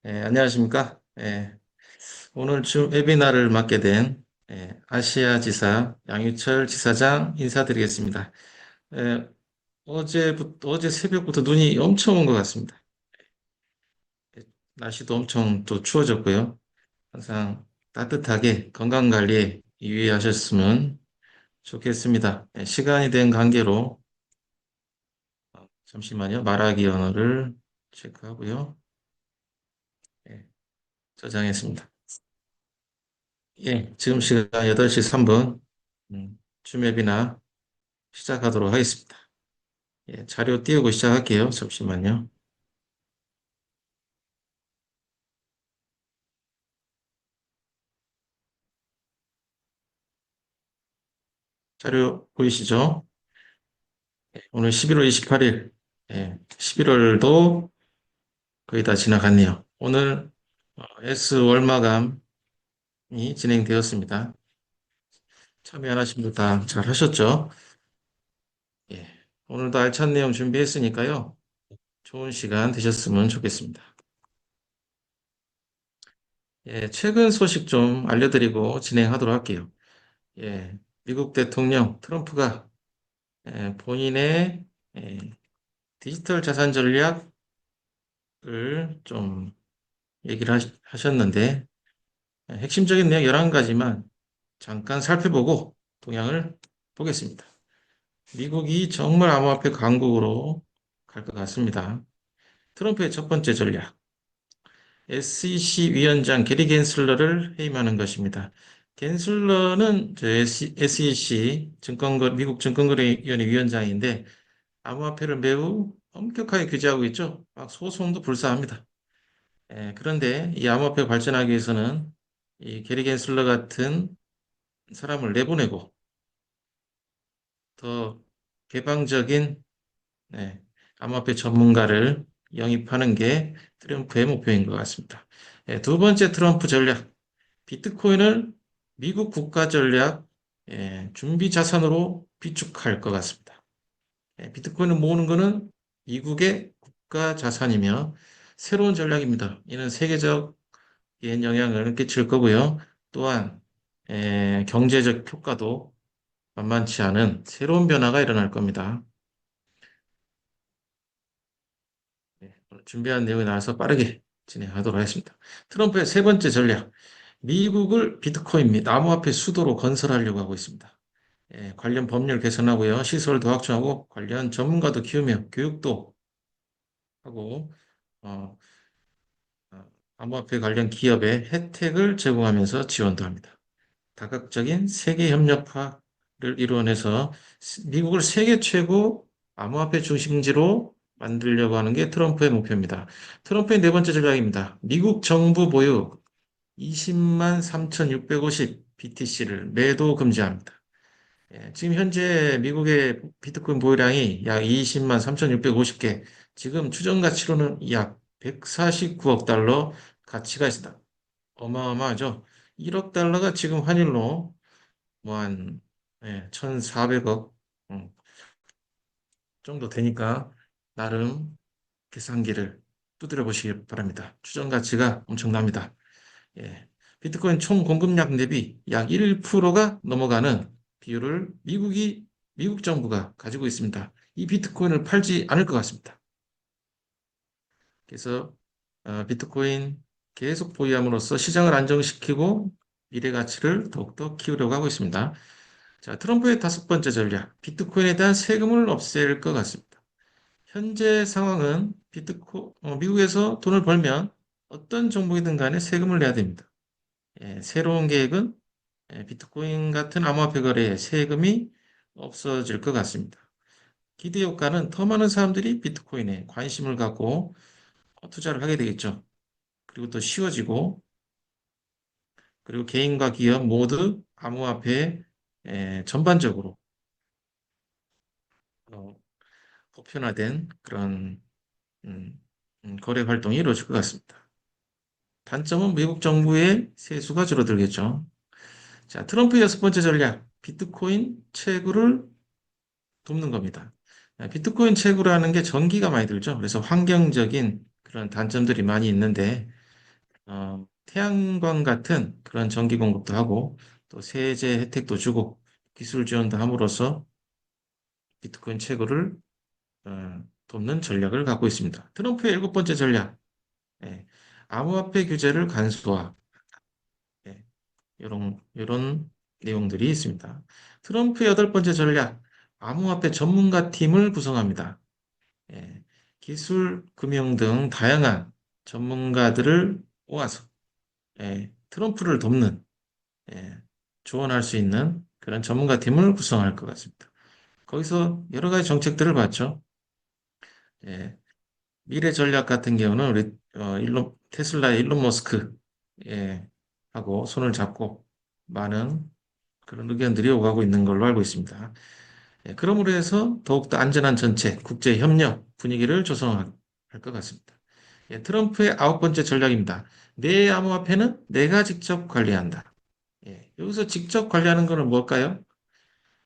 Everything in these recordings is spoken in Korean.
안녕하십니까? 오늘 웨비나를 맡게 된 아시아 지사 양유철 지사장 인사드리겠습니다. 예, 어제 새벽부터 눈이 엄청 온 것 같습니다. 예, 날씨도 엄청 또 추워졌고요. 항상 따뜻하게 건강 관리에 유의하셨으면 좋겠습니다. 시간이 된 관계로 잠시만요. 말하기 언어를 체크하고요. 예, 저장했습니다. 지금 시간 8시 3분. 줌앱이나 시작하도록 하겠습니다. 자료 띄우고 시작할게요. 잠시만요. 자료 보이시죠? 오늘 11월 28일, 11월도 거의 다 지나갔네요. 오늘 S 월마감이 진행되었습니다. 참여 안 하신 분 다 잘 하셨죠? 예, 오늘도 알찬 내용 준비했으니까요. 좋은 시간 되셨으면 좋겠습니다. 최근 소식 좀 알려드리고 진행하도록 할게요. 미국 대통령 트럼프가 본인의 예, 디지털 자산 전략을 좀 얘기를 하셨는데 핵심적인 내용 11가지만 잠깐 살펴보고 동향을 보겠습니다. 미국이 정말 암호화폐 강국으로 갈 것 같습니다. 트럼프의 첫 번째 전략, SEC 위원장 게리 겐슬러를 해임하는 것입니다. 겐슬러는 SEC 미국 증권거래위원회 위원장인데 암호화폐를 매우 엄격하게 규제하고 있죠. 막 소송도 불사합니다. 그런데 이 암호화폐가 발전하기 위해서는 이 게리 겐슬러 같은 사람을 내보내고 더 개방적인 네, 암호화폐 전문가를 영입하는 게 트럼프의 목표인 것 같습니다. 두 번째 트럼프 전략, 비트코인을 미국 국가 전략 준비 자산으로 비축할 것 같습니다. 비트코인을 모으는 것은 미국의 국가 자산이며 새로운 전략입니다. 이는 세계적인 영향을 끼칠 거고요. 또한 경제적 효과도 만만치 않은 새로운 변화가 일어날 겁니다. 오늘 준비한 내용에 나와서 빠르게 진행하도록 하겠습니다. 트럼프의 세 번째 전략, 미국을 비트코인 및 암호화폐 수도로 건설하려고 하고 있습니다. 관련 법률 개선하고요. 시설도 확충하고 관련 전문가도 키우며 교육도 하고 어, 암호화폐 관련 기업에 혜택을 제공하면서 지원도 합니다. 다각적인 세계 협력화를 이루어내서 미국을 세계 최고 암호화폐 중심지로 만들려고 하는 게 트럼프의 목표입니다. 트럼프의 네 번째 전략입니다. 미국 정부 보유 20만 3,650 BTC를 매도 금지합니다. 지금 현재 미국의 비트코인 보유량이 약 20만 3,650개, 지금 추정 가치로는 약 149억 달러 가치가 있습니다. 어마어마하죠? 1억 달러가 지금 환율로 뭐한 1,400억 정도 되니까 나름 계산기를 두드려 보시기 바랍니다. 추정 가치가 엄청납니다. 예. 비트코인 총 공급량 대비 약 1%가 넘어가는 비율을 미국 정부가 가지고 있습니다. 이 비트코인을 팔지 않을 것 같습니다. 그래서 비트코인 계속 보유함으로써 시장을 안정시키고 미래 가치를 더욱더 키우려고 하고 있습니다. 자, 트럼프의 다섯 번째 전략, 비트코인에 대한 세금을 없앨 것 같습니다. 현재 상황은 미국에서 돈을 벌면 어떤 종목이든 간에 세금을 내야 됩니다. 새로운 계획은 비트코인 같은 암호화폐 거래에 세금이 없어질 것 같습니다. 기대 효과는 더 많은 사람들이 비트코인에 관심을 갖고 투자를 하게 되겠죠. 그리고 또 쉬워지고, 그리고 개인과 기업 모두 암호화폐 전반적으로 어, 보편화된 그런 음, 거래 활동이 이루어질 것 같습니다. 단점은 미국 정부의 세수가 줄어들겠죠. 자, 트럼프의 여섯 번째 전략, 비트코인 채굴을 돕는 겁니다. 비트코인 채굴하는 게 전기가 많이 들죠. 그래서 환경적인 그런 단점들이 많이 있는데 태양광 같은 그런 전기 공급도 하고 또 세제 혜택도 주고 기술 지원도 함으로써 비트코인 채굴을 돕는 전략을 갖고 있습니다. 트럼프의 일곱 번째 전략, 예, 암호화폐 규제를 간소화, 예, 이런 내용들이 있습니다. 트럼프의 여덟 번째 전략, 암호화폐 전문가 팀을 구성합니다. 예, 기술, 금융 등 다양한 전문가들을 모아서 트럼프를 돕는 예, 조언할 수 있는 그런 전문가 팀을 구성할 것 같습니다. 거기서 여러 가지 정책들을 봤죠. 예, 미래 전략 같은 경우는 우리 테슬라의 일론 머스크 하고 손을 잡고 많은 그런 의견들이 오가고 있는 걸로 알고 있습니다. 그러므로 해서 더욱더 안전한 전체 국제 협력 분위기를 조성할 것 같습니다. 트럼프의 아홉 번째 전략입니다. 내 암호화폐는 내가 직접 관리한다. 여기서 직접 관리하는 것은 뭘까요?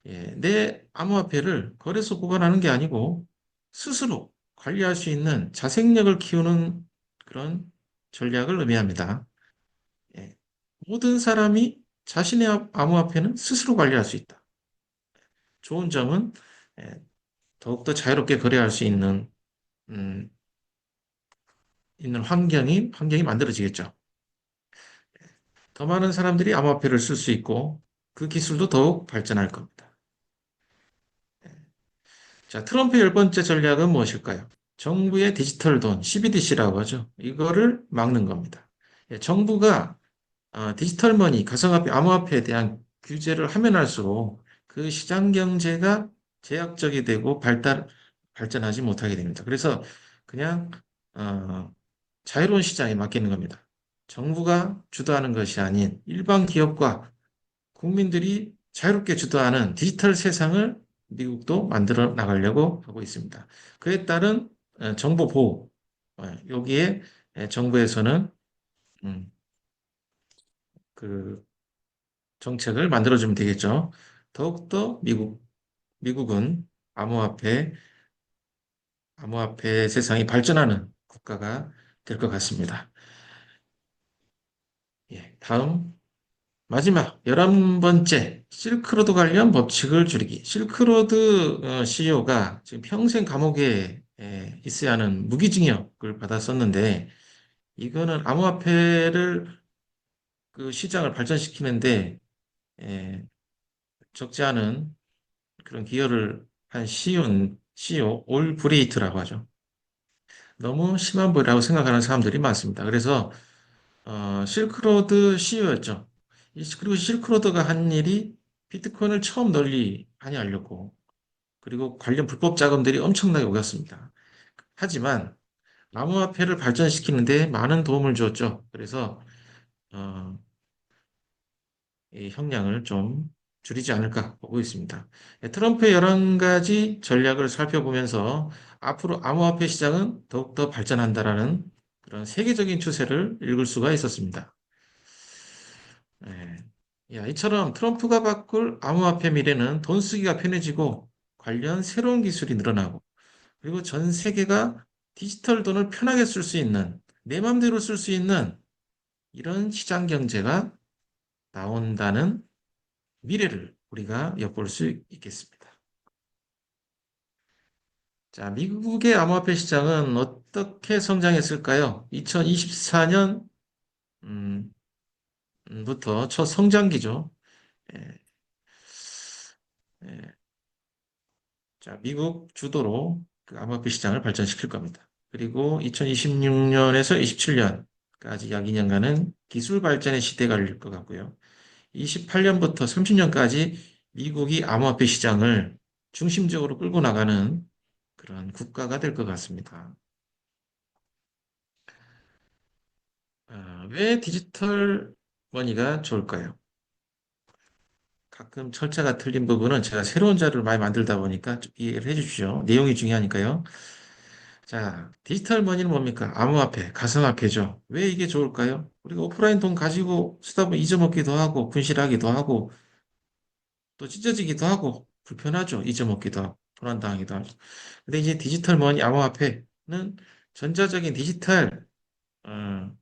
내 암호화폐를 거래소 보관하는 게 아니고 스스로 관리할 수 있는 자생력을 키우는 그런 전략을 의미합니다. 예, 모든 사람이 자신의 암호화폐는 스스로 관리할 수 있다. 좋은 점은 예, 더욱더 자유롭게 거래할 수 음, 있는 환경이 만들어지겠죠. 더 많은 사람들이 암호화폐를 쓸 수 있고 그 기술도 더욱 발전할 겁니다. 자, 트럼프의 열 번째 전략은 무엇일까요? 정부의 디지털 돈, CBDC라고 하죠. 이거를 막는 겁니다. 정부가 디지털 머니, 가상화폐, 암호화폐에 대한 규제를 하면 할수록 그 시장 경제가 제약적이 되고 발전하지 못하게 됩니다. 그래서 그냥 어, 자유로운 시장에 맡기는 겁니다. 정부가 주도하는 것이 아닌 일반 기업과 국민들이 자유롭게 주도하는 디지털 세상을 미국도 만들어 나가려고 하고 있습니다. 그에 따른 정보 보호, 여기에 정부에서는 음, 그 정책을 만들어주면 되겠죠. 더욱더 미국은 암호화폐, 암호화폐 세상이 발전하는 국가가 될 것 같습니다. 다음 마지막 11번째 실크로드 관련 법칙을 줄이기. 실크로드 CEO가 지금 평생 감옥에 있어야 하는 무기징역을 받았었는데 이거는 암호화폐를 그 시장을 발전시키는데 에, 적지 않은 그런 기여를 한 CEO 올 브레이트라고 하죠. 너무 심한 부이라고 생각하는 사람들이 많습니다. 그래서 실크로드 CEO였죠. 그리고 실크로드가 한 일이 비트코인을 처음 널리 많이 알렸고, 그리고 관련 불법 자금들이 엄청나게 오갔습니다. 하지만 암호화폐를 발전시키는데 많은 도움을 주었죠. 그래서 어, 이 형량을 좀 줄이지 않을까 보고 있습니다. 트럼프의 11가지 전략을 살펴보면서 앞으로 암호화폐 시장은 더욱더 발전한다라는 그런 세계적인 추세를 읽을 수가 있었습니다. 예. 이처럼 트럼프가 바꿀 암호화폐 미래는 돈 쓰기가 편해지고 관련 새로운 기술이 늘어나고 그리고 전 세계가 디지털 돈을 편하게 쓸 수 있는 내 맘대로 쓸 수 있는 이런 시장 경제가 나온다는 미래를 우리가 엿볼 수 있겠습니다. 자, 미국의 암호화폐 시장은 어떻게 성장했을까요? 2024년 부터 첫 성장기죠. 예, 예. 자, 미국 주도로 그 암호화폐 시장을 발전시킬 겁니다. 그리고 2026년에서 27년까지 약 2년간은 기술 발전의 시대가 열릴 것 같고요. 28년부터 30년까지 미국이 암호화폐 시장을 중심적으로 끌고 나가는 그런 국가가 될 것 같습니다. 왜 디지털 머니가 좋을까요? 가끔 철자가 틀린 부분은 제가 새로운 자료를 많이 만들다 보니까 좀 이해를 해주십시오. 내용이 중요하니까요. 자, 디지털 머니는 뭡니까? 암호화폐, 가상화폐죠. 왜 이게 좋을까요? 우리가 오프라인 돈 가지고 쓰다 보면 잊어먹기도 하고, 분실하기도 하고, 또 찢어지기도 하고, 불편하죠. 잊어먹기도 하고, 도난당하기도 하고. 근데 이제 디지털 머니, 암호화폐는 전자적인 어,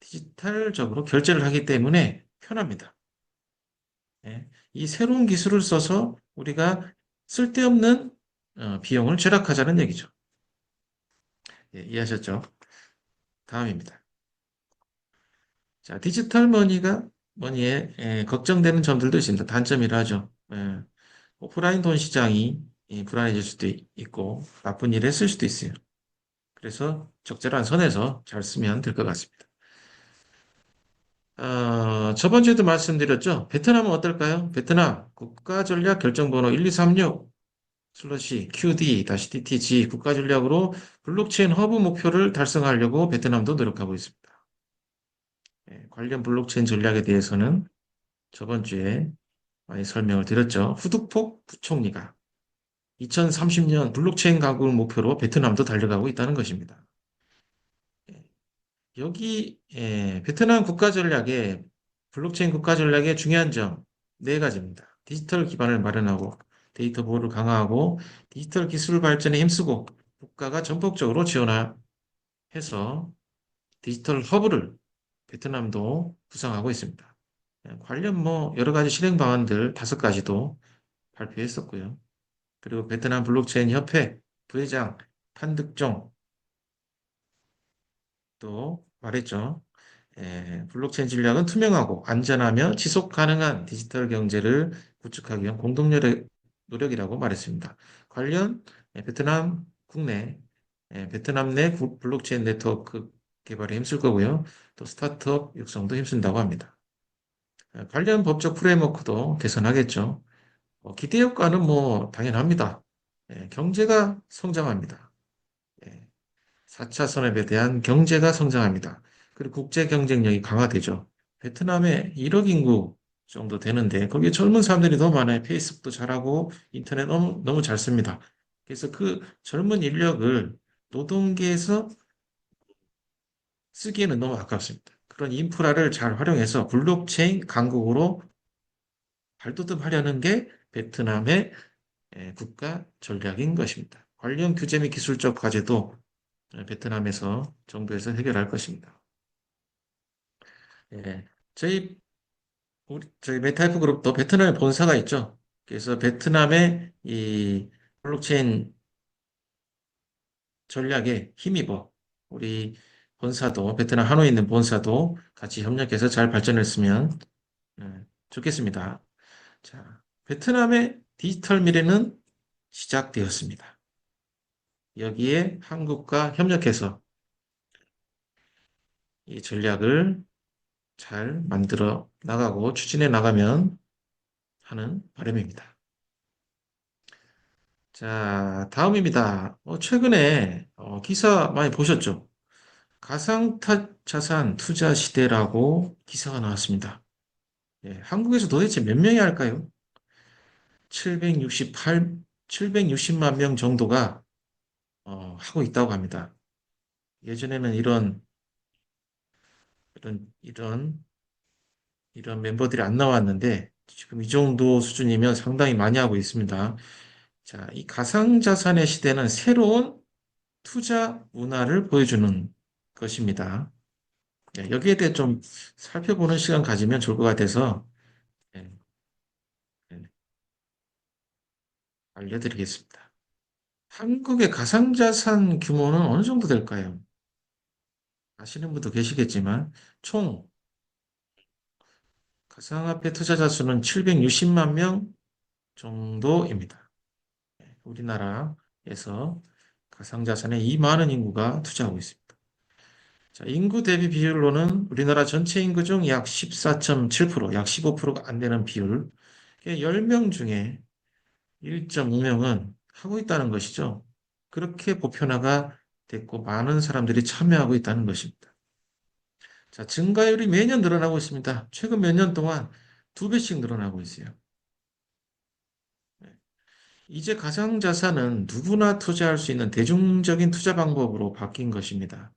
디지털적으로 결제를 하기 때문에 편합니다. 예. 이 새로운 기술을 써서 우리가 쓸데없는 비용을 절약하자는 얘기죠. 예, 이해하셨죠? 다음입니다. 자, 디지털 머니에 걱정되는 점들도 있습니다. 단점이라 하죠. 예, 오프라인 돈 시장이 불안해질 수도 있고 나쁜 일에 쓸 수도 있어요. 그래서 적절한 선에서 잘 쓰면 될 것 같습니다. 저번 주에도 말씀드렸죠. 베트남은 어떨까요? 베트남 국가전략결정번호 1236 슬러시 QD-DTG 국가전략으로 블록체인 허브 목표를 달성하려고 베트남도 노력하고 있습니다. 관련 블록체인 전략에 대해서는 저번 주에 많이 설명을 드렸죠. 후드폭 부총리가 2030년 블록체인 강국을 목표로 베트남도 달려가고 있다는 것입니다. 예, 여기 베트남 국가 전략의 블록체인 국가 전략의 중요한 점 네 가지입니다. 디지털 기반을 마련하고 데이터 보호를 강화하고 디지털 기술 발전에 힘쓰고 국가가 전폭적으로 지원해서 디지털 허브를 베트남도 구상하고 있습니다. 관련 뭐 여러 가지 실행 방안들 다섯 가지도 발표했었고요. 그리고 베트남 블록체인 협회 부회장 판득종 또 말했죠. 블록체인 전략은 투명하고 안전하며 지속 가능한 디지털 경제를 구축하기 위한 공동 노력이라고 말했습니다. 관련 베트남 국내 베트남 내 블록체인 네트워크 개발에 힘쓸 거고요. 또 스타트업 육성도 힘쓴다고 합니다. 관련 법적 프레임워크도 개선하겠죠. 기대 효과는 뭐 당연합니다. 경제가 성장합니다. 예, 4차 산업에 대한 경제가 성장합니다. 그리고 국제 경쟁력이 강화되죠. 베트남에 1억 인구 정도 되는데 거기에 젊은 사람들이 너무 많아요. 페이스북도 잘하고 인터넷 너무 잘 씁니다. 그래서 그 젊은 인력을 노동계에서 쓰기에는 너무 아깝습니다. 그런 인프라를 잘 활용해서 블록체인 강국으로 발돋움하려는 게 베트남의 국가 전략인 것입니다. 관련 규제 및 기술적 과제도 베트남에서 정부에서 해결할 것입니다. 예, 저희 저희 메타이프 그룹도 베트남에 본사가 있죠. 그래서 베트남의 이 블록체인 전략에 힘입어 우리 본사도 베트남 하노이에 있는 본사도 같이 협력해서 잘 발전했으면 좋겠습니다. 자, 베트남의 디지털 미래는 시작되었습니다. 여기에 한국과 협력해서 이 전략을 잘 만들어 나가고 추진해 나가면 하는 바람입니다. 자, 다음입니다. 최근에 기사 많이 보셨죠? 가상자산 투자 시대라고 기사가 나왔습니다. 예, 한국에서 도대체 몇 명이 할까요? 768, 760만 명 정도가 하고 있다고 합니다. 예전에는 이런, 이런, 이런 멤버들이 안 나왔는데 지금 이 정도 수준이면 상당히 많이 하고 있습니다. 자, 이 가상자산의 시대는 새로운 투자 문화를 보여주는 것입니다. 여기에 대해 좀 살펴보는 시간 가지면 좋을 것 같아서 예, 예, 알려드리겠습니다. 한국의 가상자산 규모는 어느 정도 될까요? 아시는 분도 계시겠지만 총 가상화폐 투자자 수는 760만 명 정도입니다. 우리나라에서 가상자산에 이 많은 인구가 투자하고 있습니다. 자, 인구 대비 비율로는 우리나라 전체 인구 중 약 14.7%, 약 15%가 안 되는 비율, 10명 중에 1.5명은 하고 있다는 것이죠. 그렇게 보편화가 됐고 많은 사람들이 참여하고 있다는 것입니다. 자, 증가율이 매년 늘어나고 있습니다. 최근 몇 년 동안 두 배씩 늘어나고 있어요. 네. 이제 가상자산은 누구나 투자할 수 있는 대중적인 투자 방법으로 바뀐 것입니다.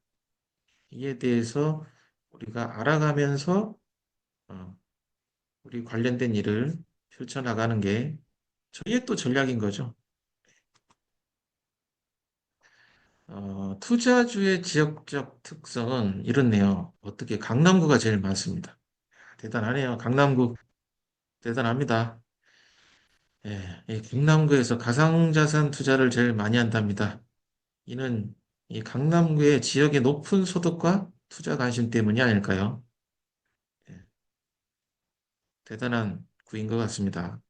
이에 대해서 우리가 알아가면서 어, 우리 관련된 일을 펼쳐나가는 게 저희의 또 전략인 거죠. 투자주의 지역적 특성은 이렇네요. 어떻게 강남구가 제일 많습니다. 대단하네요. 강남구 대단합니다. 예, 이 강남구에서 가상자산 투자를 제일 많이 한답니다. 이는 이 강남구의 지역의 높은 소득과 투자 관심 때문이 아닐까요? 예, 대단한 구인 것 같습니다.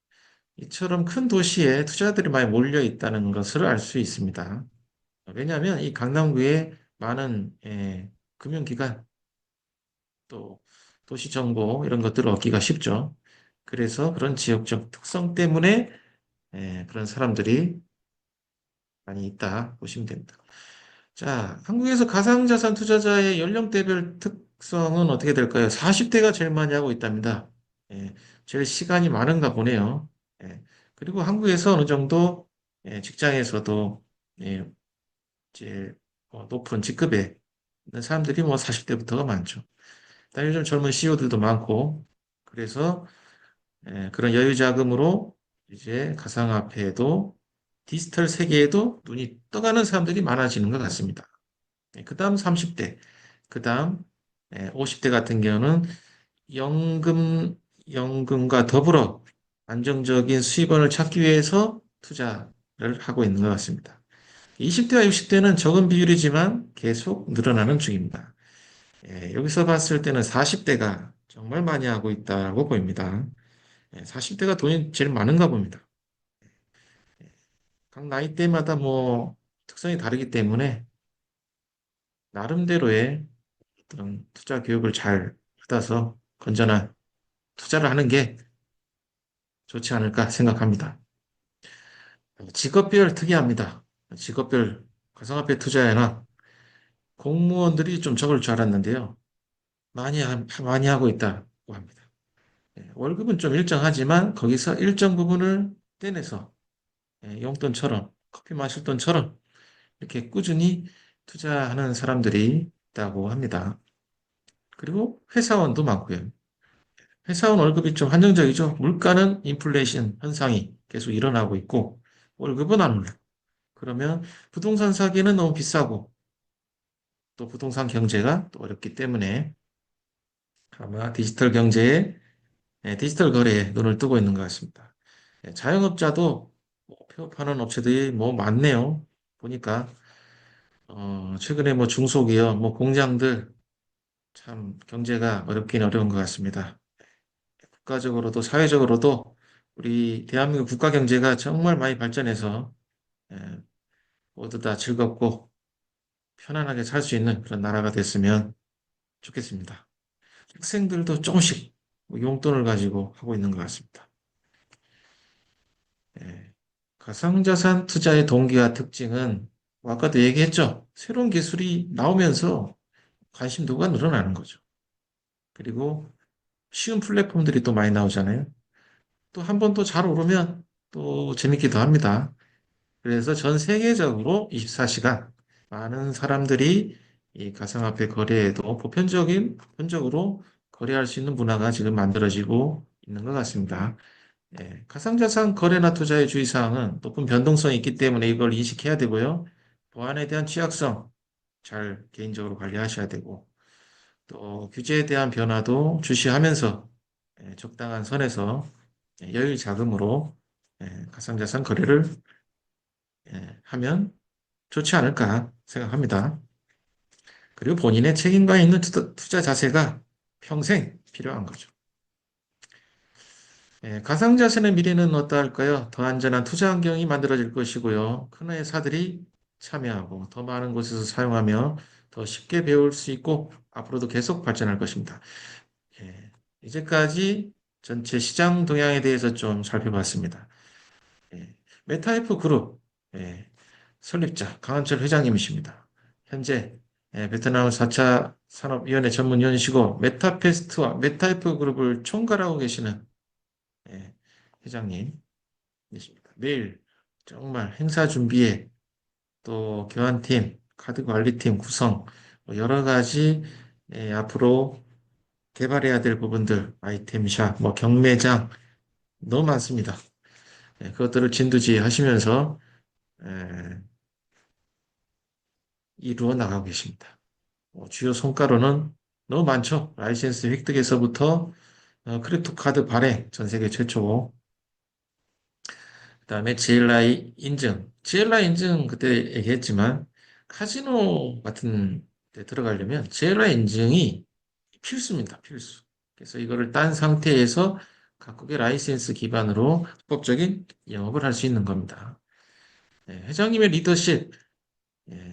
이처럼 큰 도시에 투자들이 많이 몰려 있다는 것을 알 수 있습니다. 왜냐하면 이 강남구에 많은 금융기관 또 도시정보 이런 것들을 얻기가 쉽죠. 그래서 그런 지역적 특성 때문에 그런 사람들이 많이 있다 보시면 됩니다. 자, 한국에서 가상자산 투자자의 연령대별 특성은 어떻게 될까요? 40대가 제일 많이 하고 있답니다. 예, 제일 시간이 많은가 보네요. 예, 그리고 한국에서 어느 정도 직장에서도 예, 제일 높은 직급에 있는 사람들이 뭐 40대부터가 많죠. 그다음에 요즘 젊은 CEO들도 많고 그래서 그런 여유 자금으로 이제 가상화폐에도 디지털 세계에도 눈이 떠가는 사람들이 많아지는 것 같습니다. 그 다음 30대, 그 다음 50대 같은 경우는 연금, 연금과 더불어 안정적인 수입원을 찾기 위해서 투자를 하고 있는 것 같습니다. 20대와 60대는 적은 비율이지만 계속 늘어나는 중입니다. 여기서 봤을 때는 40대가 정말 많이 하고 있다고 보입니다. 40대가 돈이 제일 많은가 봅니다. 각 나이대마다 뭐 특성이 다르기 때문에 나름대로의 어떤 투자 교육을 잘 받아서 건전한 투자를 하는 게 좋지 않을까 생각합니다. 직업별 특이합니다. 직업별 가상화폐 투자에는 공무원들이 좀 적을 줄 알았는데요. 많이 하고 있다고 합니다. 월급은 좀 일정하지만 거기서 일정 부분을 떼내서 용돈처럼 커피 마실 돈처럼 이렇게 꾸준히 투자하는 사람들이 있다고 합니다. 그리고 회사원도 많고요. 회사원 월급이 좀 한정적이죠. 물가는 인플레이션 현상이 계속 일어나고 있고 월급은 안 올라. 그러면 부동산 사기는 너무 비싸고 또 부동산 경제가 또 어렵기 때문에 아마 디지털 경제에 디지털 거래에 눈을 뜨고 있는 것 같습니다. 자영업자도 뭐 폐업하는 업체들이 뭐 많네요. 보니까 최근에 뭐 중소기업, 뭐 공장들 참 경제가 어렵긴 어려운 것 같습니다. 국가적으로도 사회적으로도 우리 대한민국 국가 경제가 정말 많이 발전해서 예, 모두 다 즐겁고 편안하게 살 수 있는 그런 나라가 됐으면 좋겠습니다. 학생들도 조금씩 뭐 용돈을 가지고 하고 있는 것 같습니다. 예, 가상자산 투자의 동기와 특징은 뭐 아까도 얘기했죠. 새로운 기술이 나오면서 관심도가 늘어나는 거죠. 그리고 쉬운 플랫폼들이 또 많이 나오잖아요. 또 한 번 또 잘 오르면 또 재밌기도 합니다. 그래서 전 세계적으로 24시간 많은 사람들이 이 가상화폐 거래에도 보편적으로 거래할 수 있는 문화가 지금 만들어지고 있는 것 같습니다. 가상자산 거래나 투자의 주의사항은 높은 변동성이 있기 때문에 이걸 인식해야 되고요. 보안에 대한 취약성 잘 개인적으로 관리하셔야 되고 또 규제에 대한 변화도 주시하면서 적당한 선에서 여유 자금으로 가상자산 거래를 하면 좋지 않을까 생각합니다. 그리고 본인의 책임감 있는 투자 자세가 평생 필요한 거죠. 가상자산의 미래는 어떠할까요? 더 안전한 투자 환경이 만들어질 것이고요. 큰 회사들이 참여하고 더 많은 곳에서 사용하며 더 쉽게 배울 수 있고 앞으로도 계속 발전할 것입니다. 예, 이제까지 전체 시장 동향에 대해서 좀 살펴봤습니다. 예, 메타이프 그룹 설립자 강한철 회장님이십니다. 현재 베트남 4차 산업위원회 전문위원이시고 메타페스트와 메타이프 그룹을 총괄하고 계시는 예, 회장님이십니다. 매일 정말 행사 준비에 또 교환팀, 카드 관리팀 구성 뭐 여러 가지 앞으로 개발해야 될 부분들 아이템샵, 뭐 경매장 너무 많습니다. 그것들을 진두지휘하시면서 이루어 나가고 계십니다. 주요 성과로는 너무 많죠. 라이센스 획득에서부터 크립토 카드 발행 전 세계 최초고, 그다음에 GLI 인증. GLI 인증 그때 얘기했지만 카지노 같은 데 들어가려면 GLI 인증이 필수입니다. 필수. 그래서 이거를 딴 상태에서 각국의 라이센스 기반으로 합법적인 영업을 할 수 있는 겁니다. 회장님의 리더십,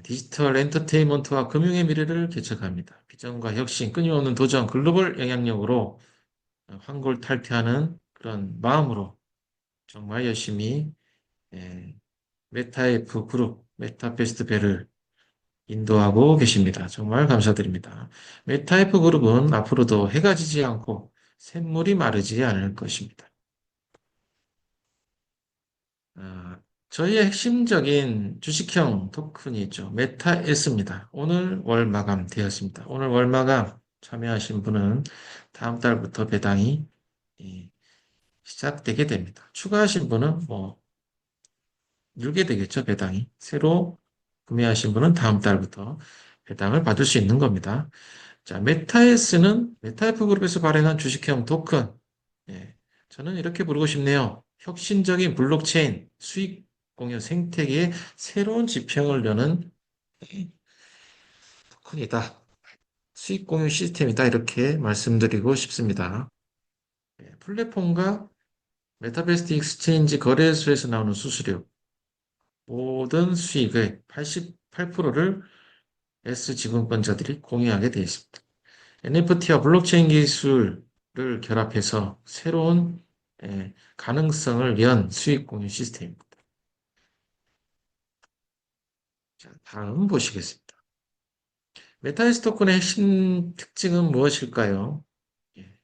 디지털 엔터테인먼트와 금융의 미래를 개척합니다. 비전과 혁신, 끊임없는 도전, 글로벌 영향력으로 환골탈퇴하는 그런 마음으로 정말 열심히 예, 메타F 그룹, 메타페스트벨을 인도하고 계십니다. 정말 감사드립니다. 메타F 그룹은 앞으로도 해가 지지 않고 샘물이 마르지 않을 것입니다. 아, 저희의 핵심적인 주식형 토큰이 있죠. 메타S입니다. 오늘 월 마감되었습니다. 오늘 월 마감 참여하신 분은 다음 달부터 배당이 예, 시작되게 됩니다. 추가하신 분은 뭐 늘게 되겠죠, 배당이. 새로 구매하신 분은 다음 달부터 배당을 받을 수 있는 겁니다. 자, 메타에스는 메타F 그룹에서 발행한 주식형 토큰. 예, 저는 이렇게 부르고 싶네요. 혁신적인 블록체인 수익 공유 생태계의 새로운 지평을 여는 토큰이다. 수익 공유 시스템이다. 이렇게 말씀드리고 싶습니다. 플랫폼과 메타베스트 익스체인지 거래소에서 나오는 수수료, 모든 수익의 88%를 S지분권자들이 공유하게 되어 있습니다. NFT와 블록체인 기술을 결합해서 새로운 가능성을 연 수익 공유 시스템입니다. 자, 다음 보시겠습니다. 메타에스 토큰의 핵심 특징은 무엇일까요? 예,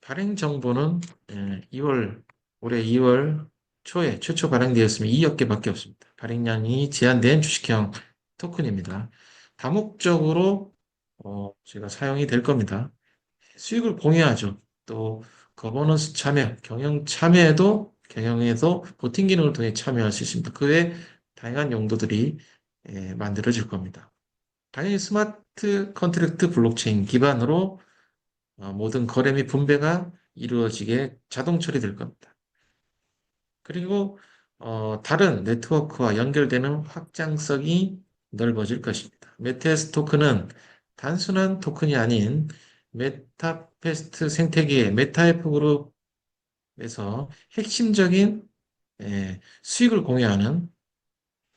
발행 정보는 2월, 올해 2월 초에 최초 발행되었으면 2억 개밖에 없습니다. 발행량이 제한된 주식형 토큰입니다. 다목적으로 제가 사용이 될 겁니다. 수익을 공유하죠. 또 거버넌스 참여, 경영에도 보팅 기능을 통해 참여할 수 있습니다. 그 외 다양한 용도들이 만들어질 겁니다. 당연히 스마트 컨트랙트 블록체인 기반으로 모든 거래 및 분배가 이루어지게 자동 처리될 겁니다. 그리고 다른 네트워크와 연결되는 확장성이 넓어질 것입니다. 메테스 토큰은 단순한 토큰이 아닌 메타페스트 생태계의 메타에프 그룹에서 핵심적인 수익을 공유하는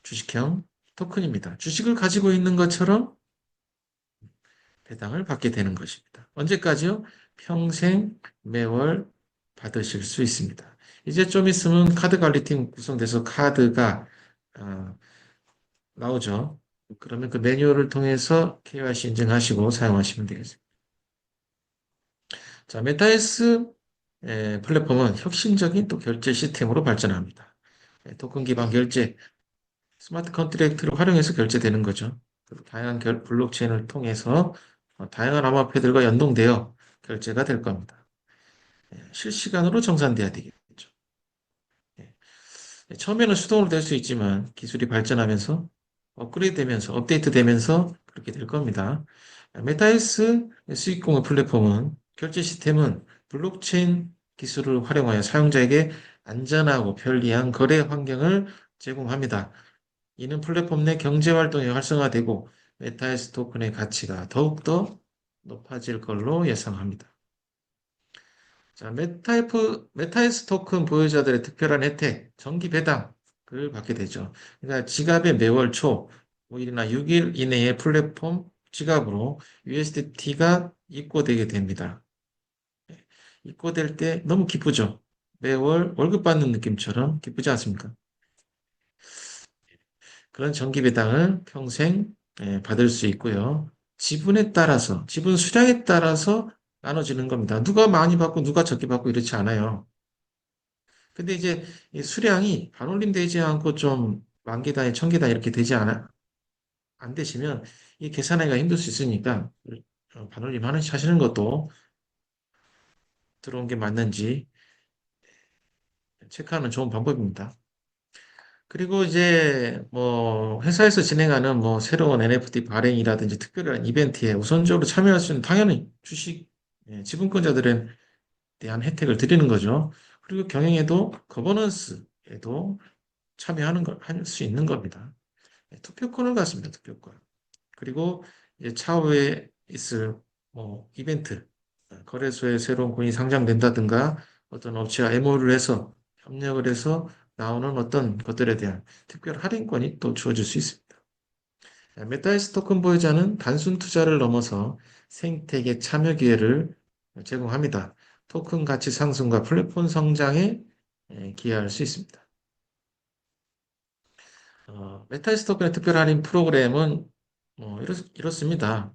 주식형 토큰입니다. 주식을 가지고 있는 것처럼 배당을 받게 되는 것입니다. 언제까지요? 평생 매월 받으실 수 있습니다. 이제 좀 있으면 카드 관리팀 구성돼서 카드가 어, 나오죠. 그러면 그 매뉴얼을 통해서 KYC 인증하시고 사용하시면 되겠습니다. 자, 메타에스 플랫폼은 혁신적인 또 결제 시스템으로 발전합니다. 토큰 기반 결제, 스마트 컨트랙트를 활용해서 결제되는 거죠. 그리고 다양한 블록체인을 통해서 다양한 암호화폐들과 연동되어 결제가 될 겁니다. 실시간으로 정산돼야 되겠죠. 예. 처음에는 수동으로 될 수 있지만 기술이 발전하면서 업그레이드 되면서 업데이트 되면서 그렇게 될 겁니다. 메타에스 수익공유 플랫폼은 결제 시스템은 블록체인 기술을 활용하여 사용자에게 안전하고 편리한 거래 환경을 제공합니다. 이는 플랫폼 내 경제 활동이 활성화되고 메타에스 토큰의 가치가 더욱더 높아질 걸로 예상합니다. 자, 메타에스 토큰 보유자들의 특별한 혜택, 정기 배당을 받게 되죠. 그러니까 지갑에 매월 초 5일이나 6일 이내에 플랫폼 지갑으로 USDT가 입고되게 됩니다. 입고될 때 너무 기쁘죠? 매월 월급 받는 느낌처럼 기쁘지 않습니까? 그런 정기 배당을 평생 받을 수 있고요. 지분에 따라서, 지분 수량에 따라서 나눠지는 겁니다. 누가 많이 받고 누가 적게 받고 이렇지 않아요. 근데 이제 이 수량이 반올림 되지 않고 좀 만 개다, 천 개다 이렇게 안 되시면 이 계산하기가 힘들 수 있으니까 반올림 하시는 것도 들어온 게 맞는지 체크하는 좋은 방법입니다. 그리고 이제 뭐 회사에서 진행하는 뭐 새로운 NFT 발행이라든지 특별한 이벤트에 우선적으로 참여할 수 있는 당연히 주식 지분권자들에 대한 혜택을 드리는 거죠. 그리고 경영에도 거버넌스에도 참여하는 걸 할 수 있는 겁니다. 투표권을 갖습니다. 투표권. 그리고 이제 차후에 있을 뭐 이벤트, 거래소에 새로운 코인이 상장된다든가 어떤 업체와 MOU를 해서 협력을 해서 나오는 어떤 것들에 대한 특별 할인권이 또 주어질 수 있습니다. 메타에스 토큰 보유자는 단순 투자를 넘어서 생태계 참여 기회를 제공합니다. 토큰 가치 상승과 플랫폼 성장에 기여할 수 있습니다. 메타에스 토큰의 특별 할인 프로그램은 이렇습니다.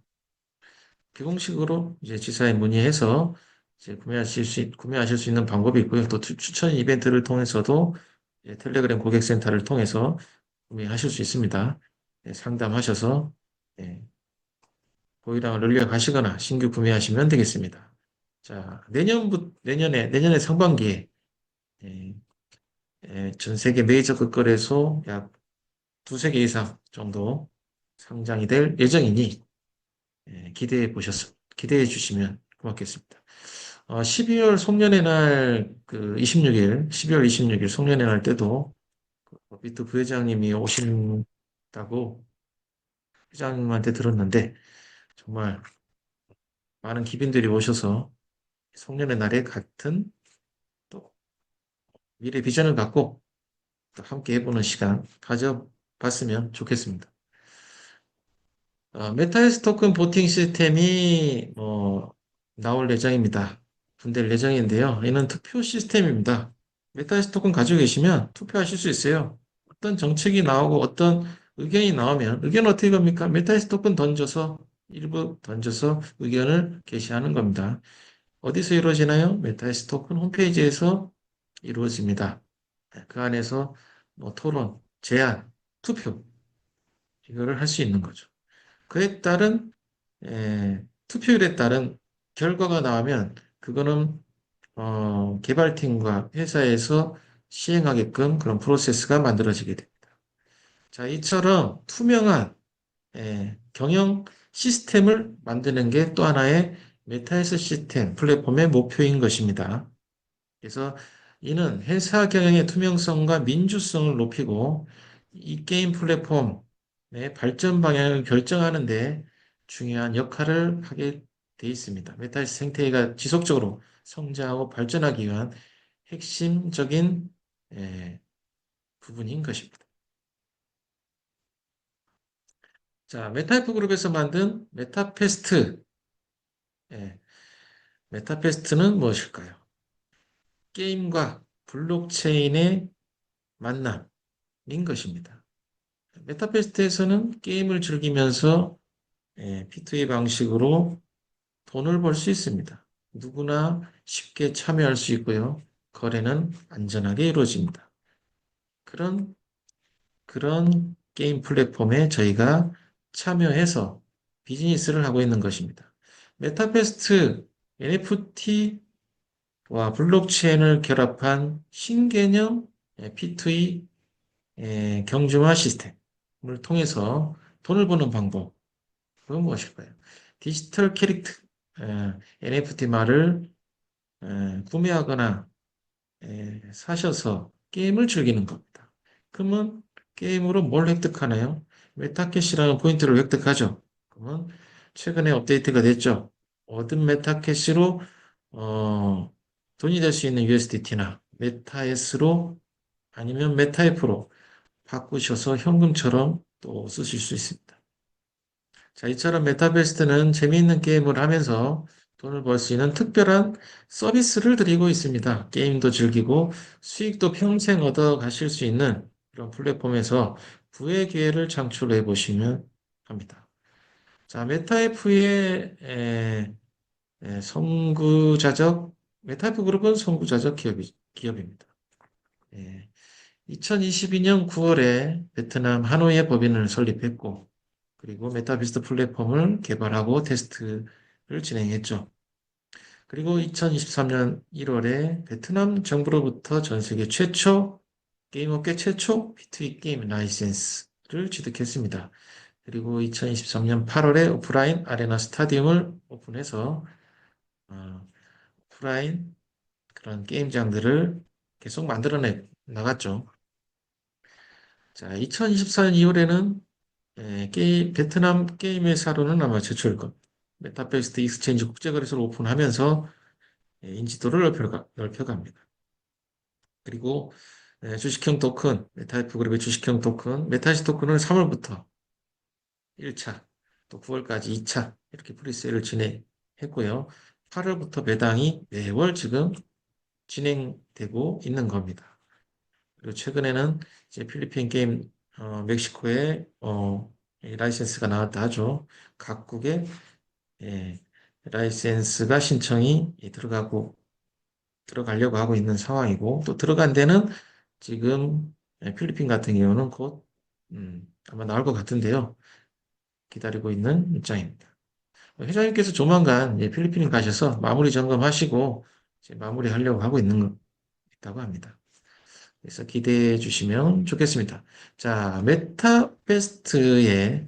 비공식으로 이제 지사에 문의해서 이제 구매하실 수 있는 방법이 있고요. 또 추천 이벤트를 통해서도 텔레그램 고객센터를 통해서 구매하실 수 있습니다. 상담하셔서 예, 보유량을 늘려가시거나 신규 구매하시면 되겠습니다. 자, 내년에 상반기에 예, 전 세계 메이저 거래소 약 두세 개 이상 정도 상장이 될 예정이니 기대해 주시면 고맙겠습니다. 12월 송년회 날, 12월 26일 송년회 날 때도 비트 부회장님이 오신다고 회장님한테 들었는데, 정말 많은 기빈들이 오셔서 송년회 날에 같은 또 미래 비전을 갖고 또 함께 해보는 시간 가져봤으면 좋겠습니다. 메타에스 토큰 보팅 시스템이 나올 예정입니다. 분될 예정인데요. 이는 투표 시스템입니다. 메타에스 토큰 가지고 계시면 투표하실 수 있어요. 어떤 정책이 나오고 어떤 의견이 나오면 의견 어떻게 겁니까? 메타에스 토큰 던져서 일부 던져서 의견을 게시하는 겁니다. 어디서 이루어지나요? 메타에스 토큰 홈페이지에서 이루어집니다. 그 안에서 뭐 토론, 제안, 투표 이거를 할 수 있는 거죠. 그에 따른 투표율에 따른 결과가 나오면 그거는 개발팀과 회사에서 시행하게끔 그런 프로세스가 만들어지게 됩니다. 자, 이처럼 투명한 경영 시스템을 만드는 게 또 하나의 메타에스 시스템 플랫폼의 목표인 것입니다. 그래서 이는 회사 경영의 투명성과 민주성을 높이고 이 게임 플랫폼의 발전 방향을 결정하는 데 중요한 역할을 하게 돼 있습니다. 메타버스 생태계가 지속적으로 성장하고 발전하기 위한 핵심적인 예, 부분인 것입니다. 자, 메타이프 그룹에서 만든 메타페스트. 예, 메타페스트는 무엇일까요? 게임과 블록체인의 만남인 것입니다. 메타페스트에서는 게임을 즐기면서 P2E 방식으로 돈을 벌 수 있습니다. 누구나 쉽게 참여할 수 있고요. 거래는 안전하게 이루어집니다. 그런 게임 플랫폼에 저희가 참여해서 비즈니스를 하고 있는 것입니다. 메타페스트 NFT와 블록체인을 결합한 신개념 P2E 경중화 시스템을 통해서 돈을 버는 방법, 그건 무엇일까요? 디지털 캐릭터, NFT 말을 구매하거나 사셔서 게임을 즐기는 겁니다. 그러면 게임으로 뭘 획득하나요? 메타캐시라는 포인트를 획득하죠. 그러면 최근에 업데이트가 됐죠. 얻은 메타캐시로 돈이 될 수 있는 USDT나 메타S로 아니면 메타F로 바꾸셔서 현금처럼 또 쓰실 수 있습니다. 자, 이처럼 메타베스트는 재미있는 게임을 하면서 돈을 벌 수 있는 특별한 서비스를 드리고 있습니다. 게임도 즐기고 수익도 평생 얻어 가실 수 있는 그런 플랫폼에서 부의 기회를 창출해 보시면 합니다. 자, 메타F의 선구자적, 메타F 그룹은 선구자적 기업입니다. 2022년 9월에 베트남 하노이에 법인을 설립했고, 그리고 메타비스트 플랫폼을 개발하고 테스트를 진행했죠. 그리고 2023년 1월에 베트남 정부로부터 전 세계 최초 게임업계 최초 B2B 게임 라이센스를 취득했습니다. 그리고 2023년 8월에 오프라인 아레나 스타디움을 오픈해서 오프라인 그런 게임장들을 계속 만들어내 나갔죠. 자, 2024년 2월에는 베트남 게임 회사로는 아마 최초일 겁니다. 메타베이스드 익스체인지 국제거래소를 오픈하면서 인지도를 넓혀갑니다. 그리고 주식형 토큰, 메타이프 그룹의 주식형 토큰, 메타시 토큰을 3월부터 1차, 또 9월까지 2차 이렇게 프리세일을 진행했고요. 8월부터 매당이 매월 지금 진행되고 있는 겁니다. 그리고 최근에는 이제 필리핀 게임 멕시코에 이 라이센스가 나왔다 하죠. 각국의 예, 라이센스가 신청이 들어가려고 하고 있는 상황이고 또 들어간 데는 지금 필리핀 같은 경우는 곧 아마 나올 것 같은데요. 기다리고 있는 입장입니다. 회장님께서 조만간 필리핀 가셔서 마무리 점검하시고 이제 마무리하려고 하고 있는 거 있다고 합니다. 그래서 기대해 주시면 좋겠습니다. 자, 메타베스트의